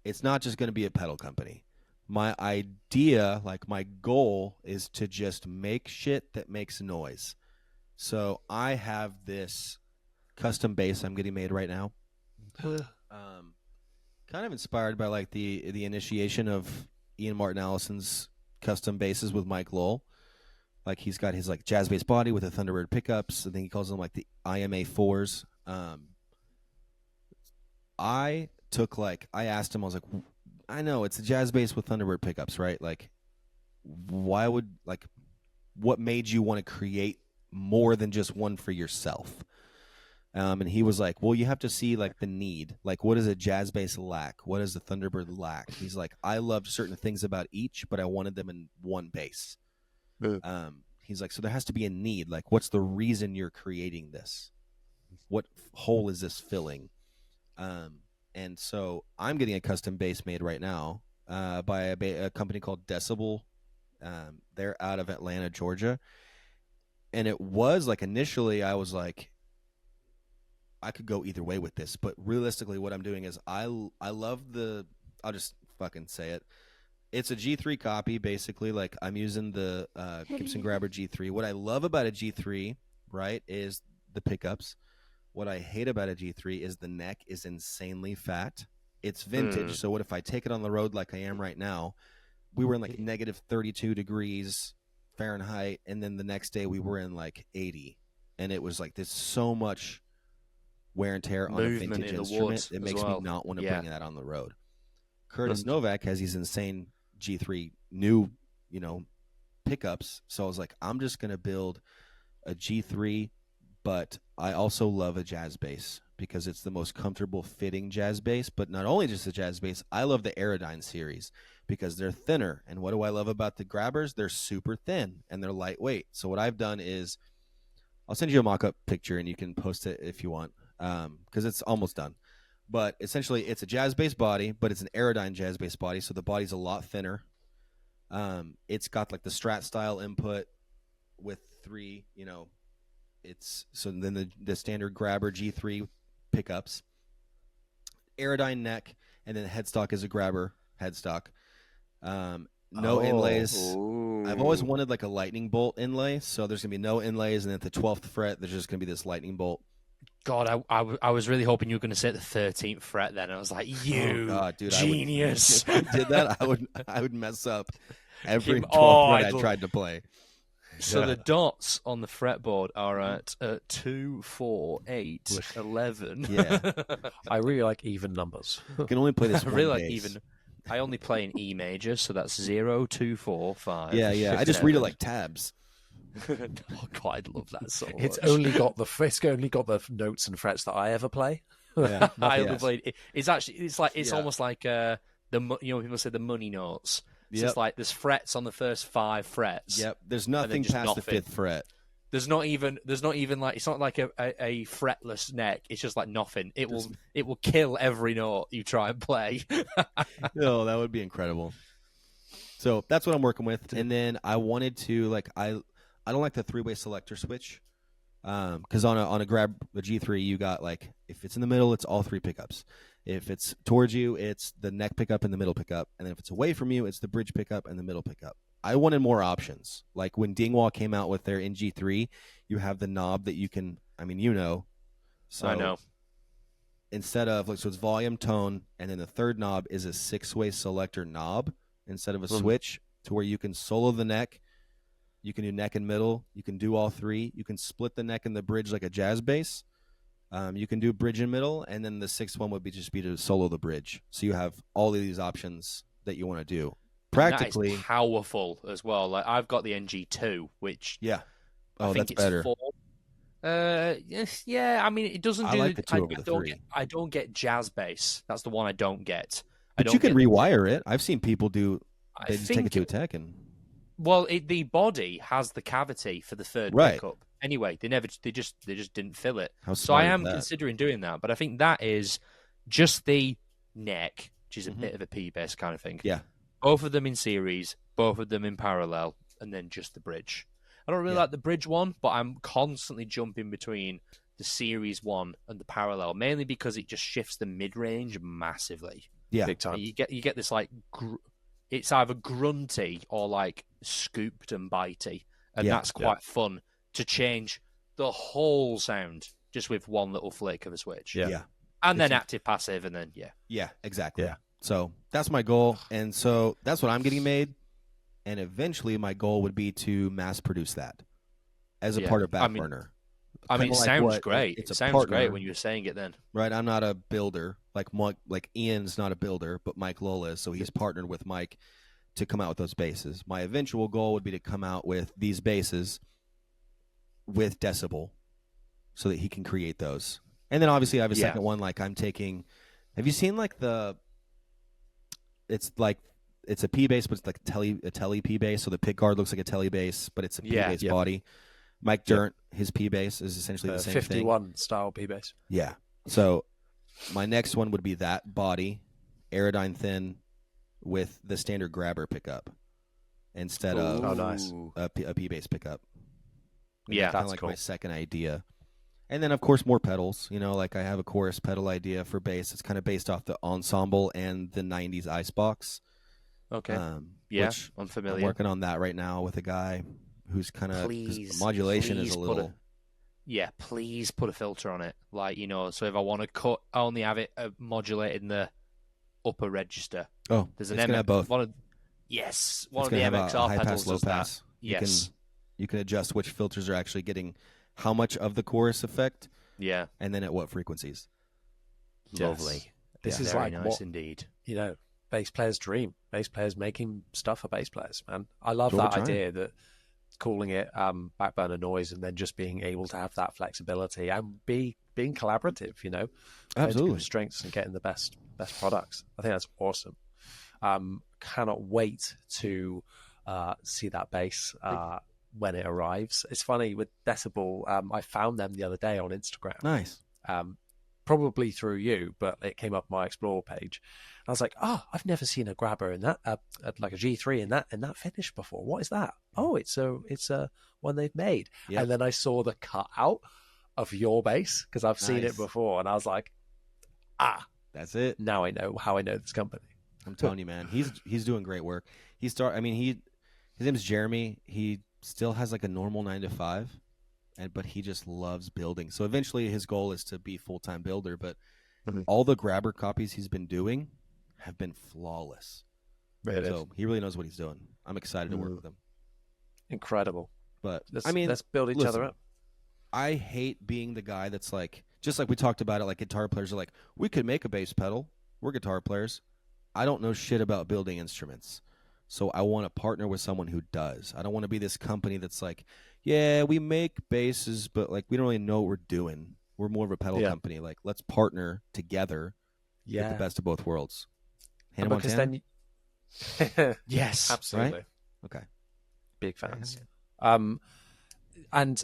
It's not just going to be a pedal company. My idea, like my goal, is to just make shit that makes noise. So I have this custom bass I'm getting made right now. Kind of inspired by like the initiation of Ian Martin Allison's custom basses with Mike Lowell. Like he's got his like jazz bass body with the Thunderbird pickups. I think he calls them like the IMA 4s. I asked him, I was like, I know it's a jazz bass with Thunderbird pickups, right? Like, what made you want to create more than just one for yourself? And he was like, well, you have to see like the need. Like, what does a jazz bass lack? What does the Thunderbird lack? He's like, I loved certain things about each, but I wanted them in one bass. He's like, so there has to be a need. Like, what's the reason you're creating this? What hole is this filling? And so I'm getting a custom bass made right now by a company called Decibel. They're out of Atlanta, Georgia. And it was like initially I was like, I could go either way with this. But realistically, what I'm doing is I love I'll just fucking say it. It's a G3 copy, basically. Like I'm using the Gibson Grabber G3. What I love about a G3, right, is the pickups. What I hate about a G3 is the neck is insanely fat. It's vintage, so what if I take it on the road like I am right now? We were in like negative 32 degrees Fahrenheit, and then the next day we were in like 80. And it was like there's so much wear and tear on a vintage instrument. It makes me not want to bring that on the road. Curtis Novak has these insane G3 new, pickups. So I was like, I'm just going to build a G3, but I also love a jazz bass because it's the most comfortable fitting jazz bass. But not only just the jazz bass, I love the Aerodyne series because they're thinner. And what do I love about the Grabbers? They're super thin and they're lightweight. So what I've done is I'll send you a mock-up picture and you can post it if you want because it's almost done. But essentially it's a jazz bass body, but it's an Aerodyne jazz bass body. So the body's a lot thinner. It's got like the Strat style input with three, it's so then the standard Grabber G3 pickups, Aerodyne neck, and then the headstock is a Grabber headstock. No inlays. Ooh. I've always wanted like a lightning bolt inlay, so there's gonna be no inlays, and at the 12th fret, there's just gonna be this lightning bolt. God, I was really hoping you were going to say the 13th fret. Then I was like, genius! If I did that, I would mess up every 12th fret I tried to play. So the dots on the fretboard are at 2, 4, 8, 11. Yeah, I really like even numbers. You can only play this. I really like even. I only play in E major, so that's 0, 2, 4, 5. Yeah. 6, I just 7. read it like tabs. Oh God, I love that so much. It's only got the notes and frets that I ever play. Yeah, I only played. It's almost like people say the money notes. It's just like there's frets on the first 5 frets. Yep. There's nothing past the 5th fret. There's not even like it's not like a fretless neck. It's just like nothing. It will kill every note you try and play. No, that would be incredible. So that's what I'm working with, and then I wanted to I don't like the 3-way selector switch, because on a Grab a G3 you got like if it's in the middle it's all 3 pickups. If it's towards you, it's the neck pickup and the middle pickup. And then if it's away from you, it's the bridge pickup and the middle pickup. I wanted more options. Like when Dingwall came out with their NG3, you have the knob that you can, So I know. Instead of, so it's volume, tone, and then the third knob is a 6-way selector knob instead of a switch to where you can solo the neck. You can do neck and middle. You can do all 3. You can split the neck and the bridge like a jazz bass. You can do bridge and middle, and then the 6th one would be to solo the bridge. So you have all of these options that you want to do. Practically that is powerful as well. Like I've got the NG2, which I think that's better. 4. It doesn't do. Like the 2 over the 3. I don't get jazz bass. That's the one I don't get. But you can rewire it. I've seen people do. They just take it to a tech and. Well, the body has the cavity for the third pickup. Anyway, they just didn't fill it. So I am considering doing that, but I think that is just the neck, which is a bit of a P bass kind of thing. Yeah. Both of them in series, both of them in parallel, and then just the bridge. I don't really like the bridge one, but I'm constantly jumping between the series one and the parallel, mainly because it just shifts the mid range massively. Yeah, big time. You get this like it's either grunty or like scooped and bitey, and that's quite fun to change the whole sound just with one little flick of a switch. Yeah. And then active, passive, and then Yeah, exactly. Yeah. So that's my goal, and so that's what I'm getting made. And eventually, my goal would be to mass produce that as a part of Backburner. I mean, it like sounds great. It's it a sounds partner, great when you were saying it then. right? I'm not a builder like Ian's not a builder, but Mike Lola is, so he's partnered with Mike to come out with those basses. My eventual goal would be to come out with these basses with Decibel, so that he can create those. And then obviously I have a second one. Like I'm taking. Have you seen like it's a P bass, but it's like a telly P bass. So the pick guard looks like a telly bass, but it's a P bass body. Mike Durnt, his P bass is essentially the same 51 thing. style P bass. Yeah. So my next one would be that body, Aerodyne thin, with the standard grabber pickup instead of a P bass pickup. Yeah, kind of like my second idea. And then, of course, more pedals. You know, like I have a chorus pedal idea for bass. It's kind of based off the Ensemble and the 90s Icebox. Okay. Which I'm familiar. I'm working on that right now with a guy who's kind of... modulation is a little... Please put a filter on it. Like, you know, so if I want to cut, I only have it modulated in the upper register. Oh, there's it's going to have both. One of the MXR pedals low does pass. that. Yes. You can adjust which filters are actually getting how much of the chorus effect. Yeah. And then at what frequencies. Lovely. This is very like nice indeed. You know, bass players' dream. Bass players making stuff for bass players, man. I love that idea that calling it Backburner noise and then just being able to have that flexibility and being collaborative, you know. Absolutely. Strengths and getting the best products. I think that's awesome. Cannot wait to see that bass when it arrives. It's funny with Decibel, I found them the other day on Instagram. Nice. Probably through you, but it came up my Explore page. I was like, oh, I've never seen a grabber in that, like a G3 in that finish before. What is that? Oh, it's a one they've made. Yep. And then I saw the cutout of your bass because I've seen it before, and I was like, that's it. Now I know how I know this company. I'm telling you, man, he's doing great work. His name's Jeremy. He still has like a normal 9 to 5. But he just loves building. So eventually his goal is to be full-time builder, but all the grabber copies he's been doing have been flawless. So he really knows what he's doing. I'm excited to work with him. Incredible. But let's build each other up. I hate being the guy that's like, just like we talked about it, like guitar players are like, we could make a bass pedal. We're guitar players. I don't know shit about building instruments. So I want to partner with someone who does. I don't want to be this company that's like, yeah, we make basses, but like we don't really know what we're doing. We're more of a pedal company. Like, let's partner together. Get the best of both worlds. Hannah Montana? Yes, absolutely. Right? Okay, big fans. And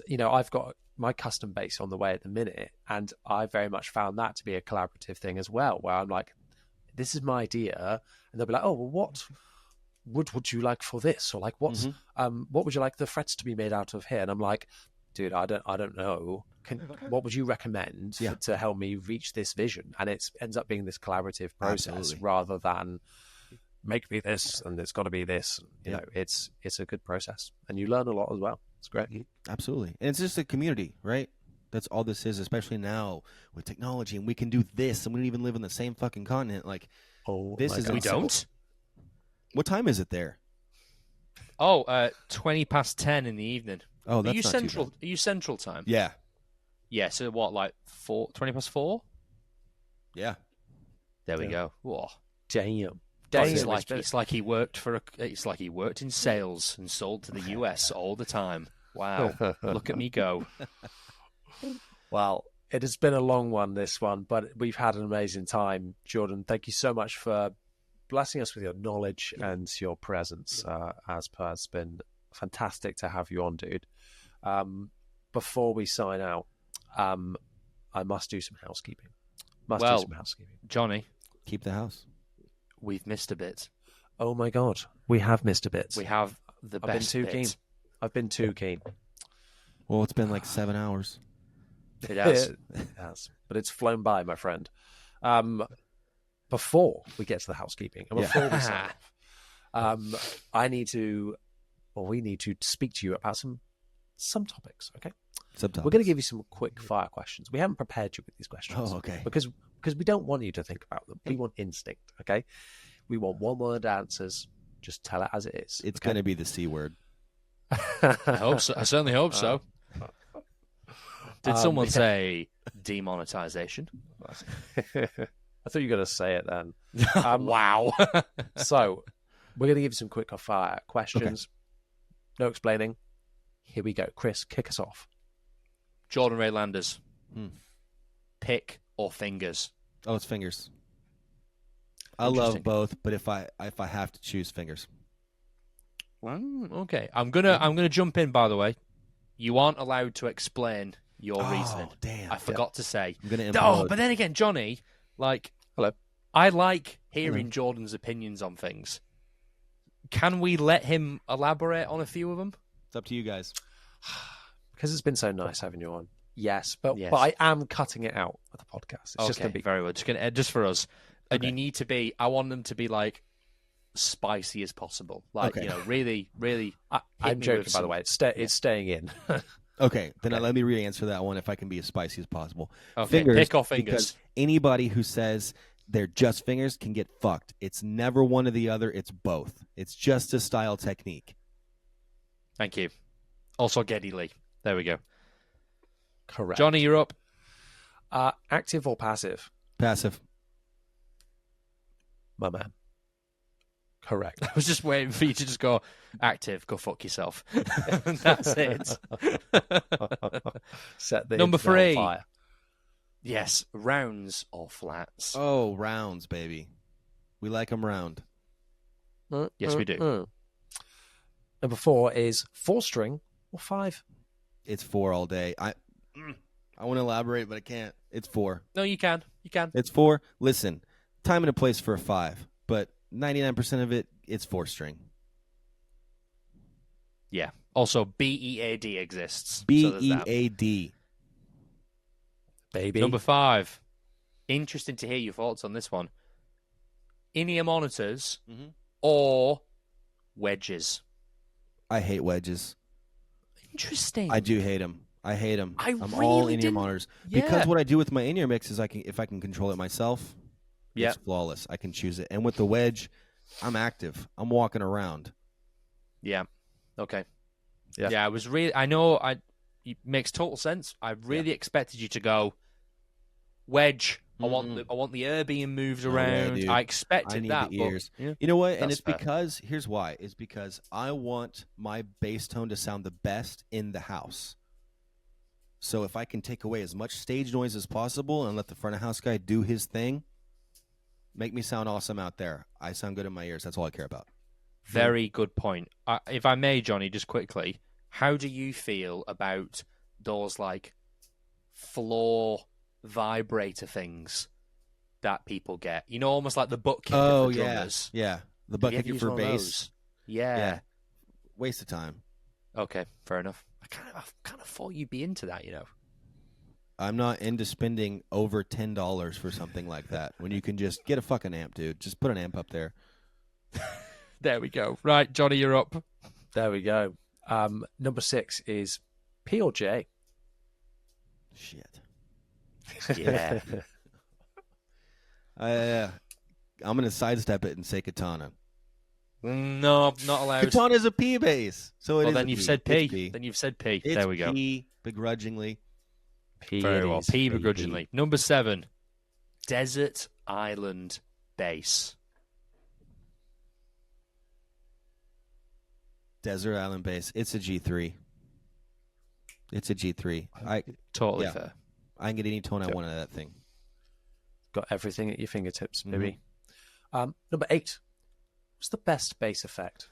you know, I've got my custom bass on the way at the minute, and I very much found that to be a collaborative thing as well. Where I'm like, this is my idea, and they'll be like, oh, well, what would you like for this, or like what would you like the frets to be made out of here? And I'm like, dude, I don't know. What would you recommend to help me reach this vision? And it ends up being this collaborative process rather than make me this and it's got to be this. You know, it's a good process, and you learn a lot as well. It's great. Absolutely, and it's just a community, right? That's all this is, especially now with technology, and we can do this, and we don't even live on the same fucking continent. Like, this is we don't. What time is it there? 20 past 10 in the evening. Oh, that's not central. Too bad. Are you central time? Yeah. Yeah. So what, like 20 past 4? Yeah. There we go. Whoa. Damn. It's like he worked in sales and sold to the US all the time. Wow. Look at me go. Well, it has been a long one, this one, but we've had an amazing time. Jordan, thank you so much for blessing us with your knowledge and your presence. As per, it's been fantastic to have you on, dude. Before we sign out, I must do some housekeeping. Johnny, keep the house. we've missed a bit. Oh my God, we have missed a bit. We have the best bit. I've been too keen. Well, it's been like 7 hours. It has. It has, but it's flown by, my friend. Before we get to the housekeeping, and before we sign off, we need to speak to you about some topics, okay? Subtopics. We're going to give you some quick fire questions. We haven't prepared you with these questions. Oh, okay. Because we don't want you to think about them. We want instinct, okay? We want one-word answers. Just tell it as it is. It's going to be the C word. I hope so. I certainly hope so. Did someone say demonetization? I thought you were going to say it then. Wow. So, we're going to give you some quick fire questions. Okay. No explaining. Here we go. Chris, kick us off. Jordan Ray Landers. Pick or fingers? Oh, it's fingers. I love both, but if I have to choose, fingers. Okay. I'm gonna jump in, by the way. You aren't allowed to explain your reasoning. Damn. I forgot to say. I'm gonna implode. But then again, Johnny, hello. I like hearing Jordan's opinions on things. Can we let him elaborate on a few of them? It's up to you guys. Because it's been so nice having you on. Yes, but I am cutting it out of the podcast. It's just going to be very well. Just for us. And Okay. you need to be. I want them to be like spicy as possible. Like really, really. I'm joking, by the way. It's staying in. Okay, then let me re-answer that one if I can be as spicy as possible. Okay, fingers, pick or fingers. Because anybody who says they're just fingers can get fucked. It's never one or the other. It's both. It's just a style technique. Thank you. Also, Geddy Lee. There we go. Correct. Johnny, you're up. Active or passive? Passive. My man. Correct. I was just waiting for you to just go active. Go fuck yourself. That's it. Set the Number internet 3. on fire. Yes, rounds or flats. Oh, rounds, baby. We like them round. Yes, we do. Number 4 is 4-string or 5. It's 4 all day. I want to elaborate, but I can't. It's 4. No, you can. You can. It's 4. Listen, time and a place for a 5, but 99% of it, it's 4-string. Yeah. Also, BEAD exists. BEAD. Baby. Number 5. Interesting to hear your thoughts on this one. In-ear monitors or wedges? I hate wedges. Interesting. I do hate them. I hate them. I'm really all in-ear didn't- monitors. Yeah. Because what I do with my in-ear mix is if I can control it myself, Yeah. it's flawless. I can choose it. And with the wedge, I'm active. I'm walking around. Yeah. Okay. Yeah. I was really. I know. It makes total sense. I really expected you to go wedge. I want the air being moved around. dude. I expected I need that. the ears. But, yeah. You know what? And That's it's fair. because here's why. It's because I want my bass tone to sound the best in the house. So if I can take away as much stage noise as possible and let the front of house guy do his thing, make me sound awesome out there. I sound good in my ears. That's all I care about. Very good point. If I may, Johnny, just quickly, how do you feel about those like floor vibrator things that people get? You know, almost like the butt kicker for drummers. Yeah. The butt Have you kicker used for one of bass. those? Yeah. Waste of time. Okay, fair enough. I kind of thought you'd be into that, you know. I'm not into spending over $10 for something like that when you can just get a fucking amp, dude. Just put an amp up there. There we go. Right, Johnny, you're up. There we go. Number 6 is P or J. Shit. Yeah. I'm going to sidestep it and say katana. No, not allowed. Katana's a P bass. So Well, is then a you've P. said It's P. P. Then you've said P. It's There we go. P, begrudgingly. P Very it well. is, P baby. begrudgingly. Number 7. Desert Island Bass. Desert Island bass. It's a G3. It's a G3. Totally Yeah. fair. I can get any tone I want out of that thing. Got everything at your fingertips, baby. Number 8. What's the best bass effect?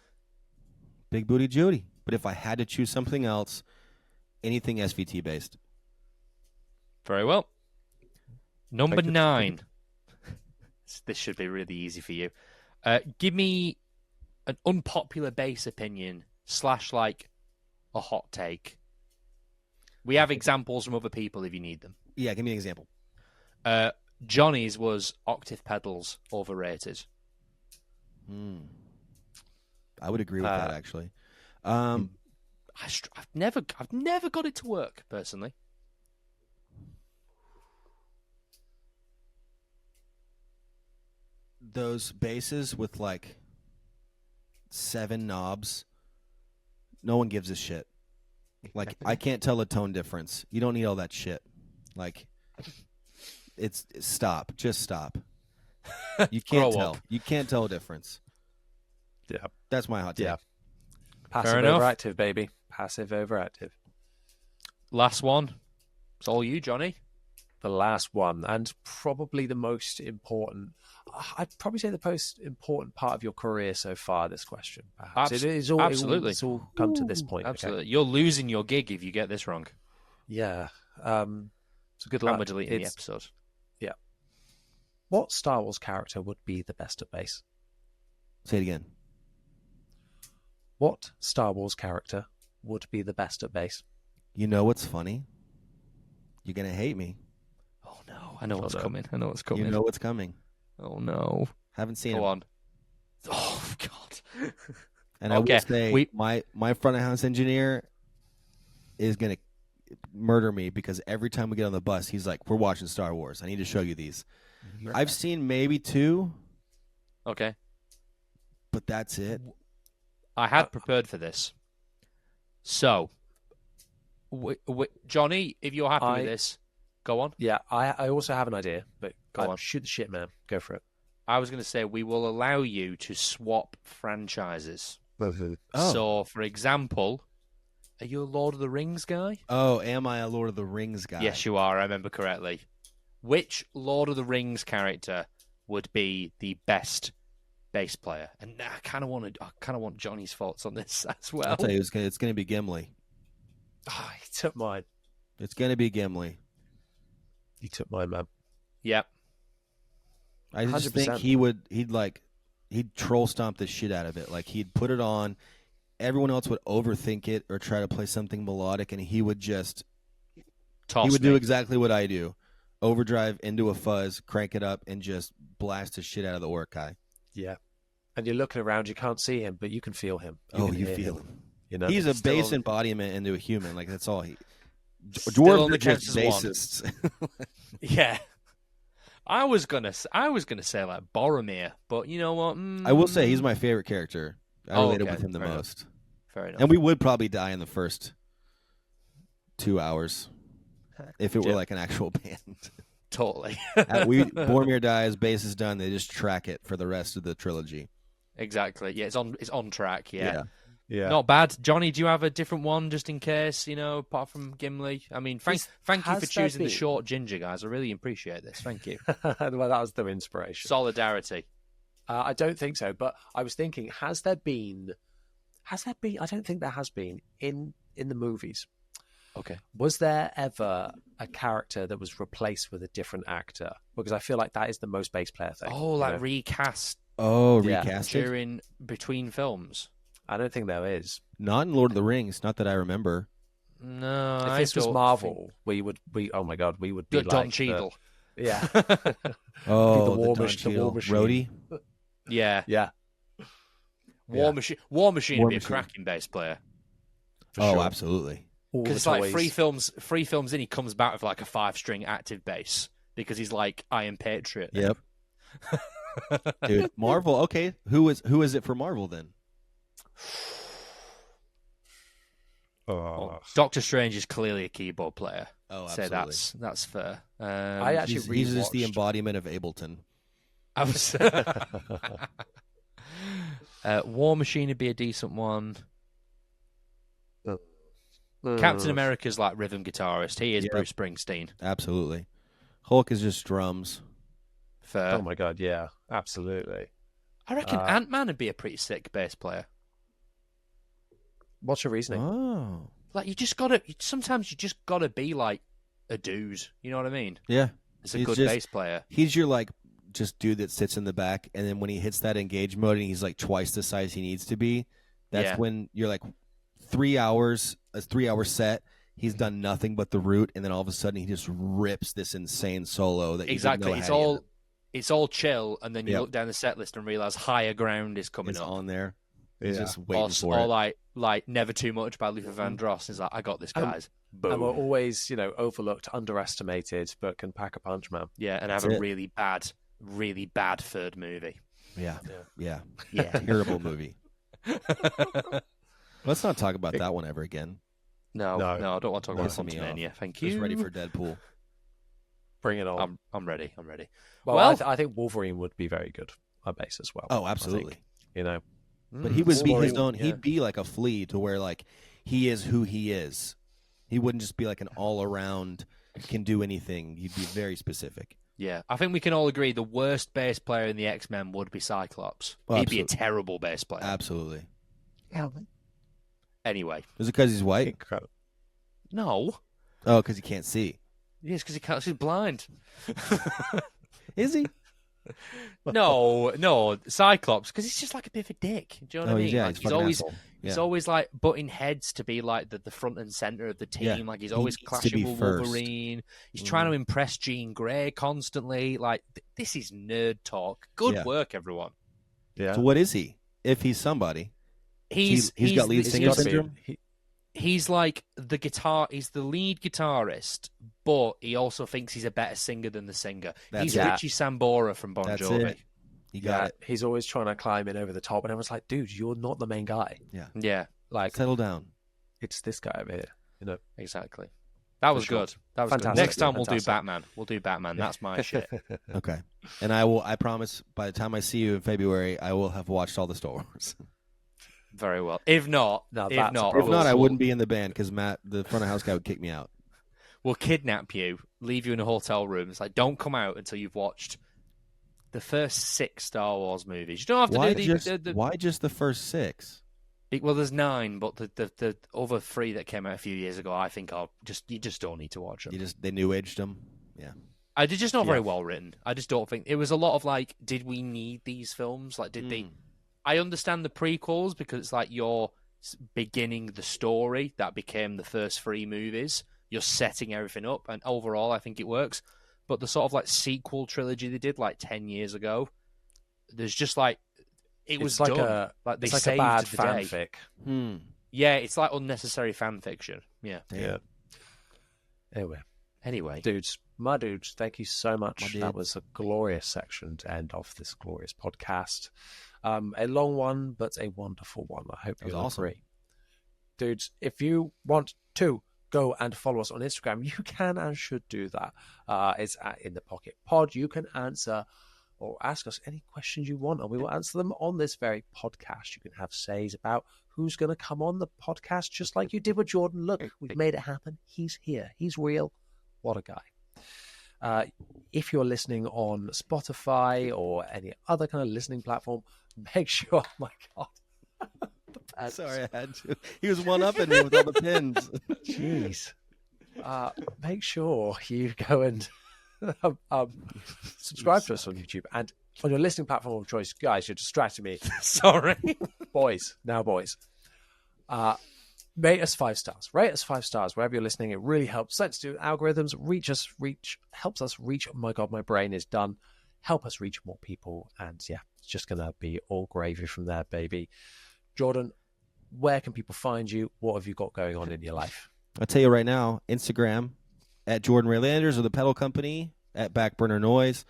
Big Booty Judy. But if I had to choose something else, anything SVT based. Very well. Number Thank you. 9. This should be really easy for you. Give me an unpopular bass opinion / like a hot take. We have examples from other people if you need them. Yeah, give me an example. Johnny's was octave pedals overrated. I would agree with that, actually. I've never got it to work personally. Those basses with like 7 knobs, no one gives a shit. Like, I can't tell a tone difference. You don't need all that shit. Like, stop. Just stop. You can't tell. Up. You can't tell a difference. Yeah. That's my hot take. Yeah. Passive overactive, baby. Passive overactive. Last one. It's all you, Johnny. The last one, and probably the most important. I'd probably say the most important part of your career so far. This question, perhaps. Absolutely, it's all come to this point. Absolutely, okay? You're losing your gig if you get this wrong. Yeah. So good luck. And we're deleting the episode. Yeah. What Star Wars character would be the best at bass? Say it again. What Star Wars character would be the best at bass? You know what's funny? You're gonna hate me. Oh no! I know what's coming. I know what's coming. You know what's coming. Oh no! Haven't seen Go him. on. Oh God! And I will say, my front of house engineer is gonna murder me because every time we get on the bus, he's like, "We're watching Star Wars. I need to show you these." I've seen maybe 2. Okay. But that's it. I had prepared for this. So, Johnny, if you're happy with this, go on. Yeah, I also have an idea, but go on. Shoot the shit, man. Go for it. I was going to say we will allow you to swap franchises. So, for example, are you a Lord of the Rings guy? Oh, am I a Lord of the Rings guy? Yes, you are. I remember correctly. Which Lord of the Rings character would be the best bass player? And I kind of want Johnny's thoughts on this as well. I'll tell you, it's going to be Gimli. Oh, he took mine. It's going to be Gimli. He took mine, man. Yep. I just 100%. think he'd troll stomp the shit out of it. Like, he'd put it on. Everyone else would overthink it or try to play something melodic, and he would just do exactly what I do. Overdrive into a fuzz, crank it up, and just blast the shit out of the Orkai. Yeah. And you're looking around, you can't see him, but you can feel him. You feel him. You know, he's a bass embodiment into a human. Like, that's all he. Dwarves are just bassists. Yeah. I was gonna say like Boromir, but you know what? I will say he's my favorite character. I related with him the most. Fair enough. And we would probably die in the first 2 hours if it were like an actual band. Totally. Boromir dies, bass is done. They just track it for the rest of the trilogy. Exactly. Yeah, it's on track. Yeah. Yeah. Not bad. Johnny, do you have a different one just in case, apart from Gimli? I mean, thank you for choosing the short ginger, guys. I really appreciate this. Thank you. Well, that was their inspiration. Solidarity. I don't think so, but I was thinking, has there been? I don't think there has been in the movies. Okay. Was there ever a character that was replaced with a different actor? Because I feel like that is the most bass player thing. Oh, like recast. Oh, recasted? Between films. I don't think there is. Not in Lord of the Rings, not that I remember. No, if this was Marvel, we would be Don Cheadle. Yeah. Oh, the War Machine. Rhodey? Yeah. War Machine would be a cracking bass player. Sure. Absolutely. Because it's like three films in, he comes back with like a 5-string active bass because he's like Iron Patriot. Yep. Dude, Marvel. Okay, who is it for Marvel then? Doctor Strange is clearly a keyboard player. Oh, absolutely. So that's fair. He's just the embodiment of Ableton. I was. War Machine would be a decent one. Captain America's like rhythm guitarist. He is Bruce Springsteen. Absolutely. Hulk is just drums. Fair. Oh my god, yeah, absolutely. I reckon Ant-Man would be a pretty sick bass player. What's your reasoning? Oh, like sometimes you just gotta be like a dude. You know what I mean? Yeah, It's a good bass player. He's your like just dude that sits in the back, and then when he hits that engage mode and he's like twice the size he needs to be, that's when you're like 3 hours, a 3 hour set. He's done nothing but the root, and then all of a sudden he just rips this insane solo that exactly. It's all chill, and then you look down the set list and realize Higher Ground is coming up on there. He's just waiting for it. Or like Never Too Much by Luther Vandross. He's like, I got this, guys. Boom. And we're always, overlooked, underestimated, but can pack a punch, man. Yeah, and have a really bad third movie. Yeah. Terrible movie. Let's not talk about that one ever again. No, I don't want to talk about Quantumania. Thank you. Just ready for Deadpool. Bring it on. I'm ready. Well, I think Wolverine would be very good on bass as well. Oh, absolutely. But he would be his own. He'd be like a Flea, to where like he is who he is. He wouldn't just be like an all-around, can do anything. He'd be very specific. Yeah, I think we can all agree the worst bass player in the X-Men would be Cyclops. Oh, he'd be a terrible bass player. Absolutely. Anyway. Is it because he's white? Incredible. No. Oh, because he can't see. Yes, because he can't. He's blind. Is he? No, Cyclops, because he's just like a bit of a dick. Do you know what I mean? Yeah, like, he's always like butting heads to be like the front and center of the team. Yeah. Like he's always clashing with Wolverine. He's trying to impress Jean Grey constantly. Like this is nerd talk. Good work, everyone. Yeah. So what is he? If he's somebody, he's got lead singer syndrome. He's like the guitar. He's the lead guitarist, but he also thinks he's a better singer than the singer. He's Richie Sambora from Bon Jovi. It. You got it. He's always trying to climb in over the top, and everyone's like, "Dude, you're not the main guy." Yeah. Like, settle down. It's this guy over here. Exactly. That was good. That was fantastic. Good. Next time we'll do Batman. We'll do Batman. That's my shit. Okay. And I promise, by the time I see you in February, I will have watched all the Star Wars. Very well. If not, I wouldn't be in the band because Matt, the front of house guy, would kick me out. We'll kidnap you, leave you in a hotel room. It's like, don't come out until you've watched the first 6 Star Wars movies. You don't have to do why just the first 6? Well, there's 9, but the other 3 that came out a few years ago, I think you just don't need to watch them. They new aged them. Yeah. They're just not very well written. I just don't think it was a lot of like, did we need these films? Like, did they? I understand the prequels because it's like you're beginning the story that became the first 3 movies. You're setting everything up, and overall, I think it works. But the sort of like sequel trilogy they did like 10 years ago, there's just like it was like done. They it's saved like a bad the fanfic. Day. Yeah, it's like unnecessary fan fiction. Yeah. Anyway, my dudes, thank you so much. That was a glorious section to end off this glorious podcast. A long one, but a wonderful one. I hope you'll agree. Dudes, if you want to go and follow us on Instagram, you can and should do that. It's at In The Pocket Pod. You can answer or ask us any questions you want, and we will answer them on this very podcast. You can have says about who's going to come on the podcast, just like you did with Jordan. Look, we've made it happen. He's here. He's real. What a guy. If you're listening on Spotify or any other kind of listening platform, make sure, oh my God. Sorry, I had to. He was one-upping me with all the pins. Jeez. Make sure you go and subscribe to us on YouTube. And on your listening platform of choice, guys, you're distracting me. Sorry. Boys. Rate us 5 stars. Rate us 5 stars wherever you're listening. It really helps. Let's do algorithms. Helps us reach. Oh my God, my brain is done. Help us reach more people. And yeah, it's just going to be all gravy from there, baby. Jordan, where can people find you? What have you got going on in your life? I'll tell you right now, Instagram at Jordan Ray Landers or the Pedal Company at Backburner Noise.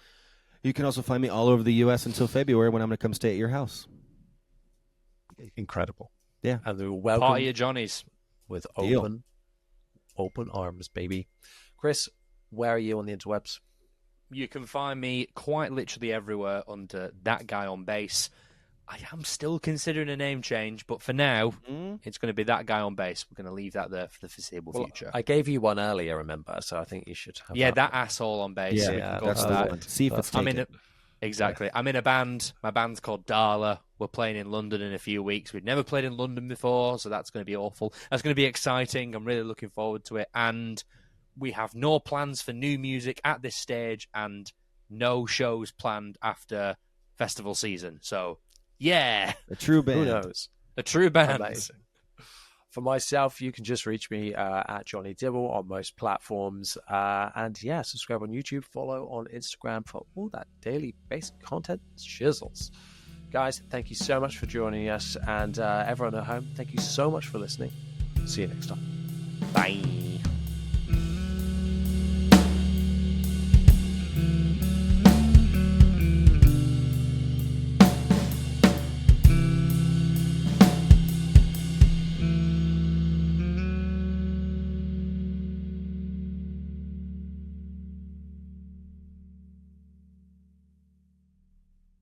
You can also find me all over the U.S. until February when I'm going to come stay at your house. Incredible. Yeah. And they're welcome Party of Johnny's with open arms, baby. Chris, where are you on the interwebs? You can find me quite literally everywhere under That Guy on Bass. I am still considering a name change, but for now, it's going to be That Guy on Bass. We're going to leave that there for the foreseeable future. I gave you one earlier, remember? So I think you should have that asshole on bass. Yeah, that's the one. See if it's taken. Exactly. I'm in a band. My band's called DARLAH. We're playing in London in a few weeks. We've never played in London before, so that's going to be awful. That's going to be exciting. I'm really looking forward to it. And we have no plans for new music at this stage, and no shows planned after festival season. So, yeah. A true band. Who knows? A true band. Amazing. For myself, you can just reach me at Jonny Dibble on most platforms. And yeah, subscribe on YouTube, follow on Instagram for all that daily bass content shizzles. Guys, thank you so much for joining us. And everyone at home, thank you so much for listening. See you next time. Bye.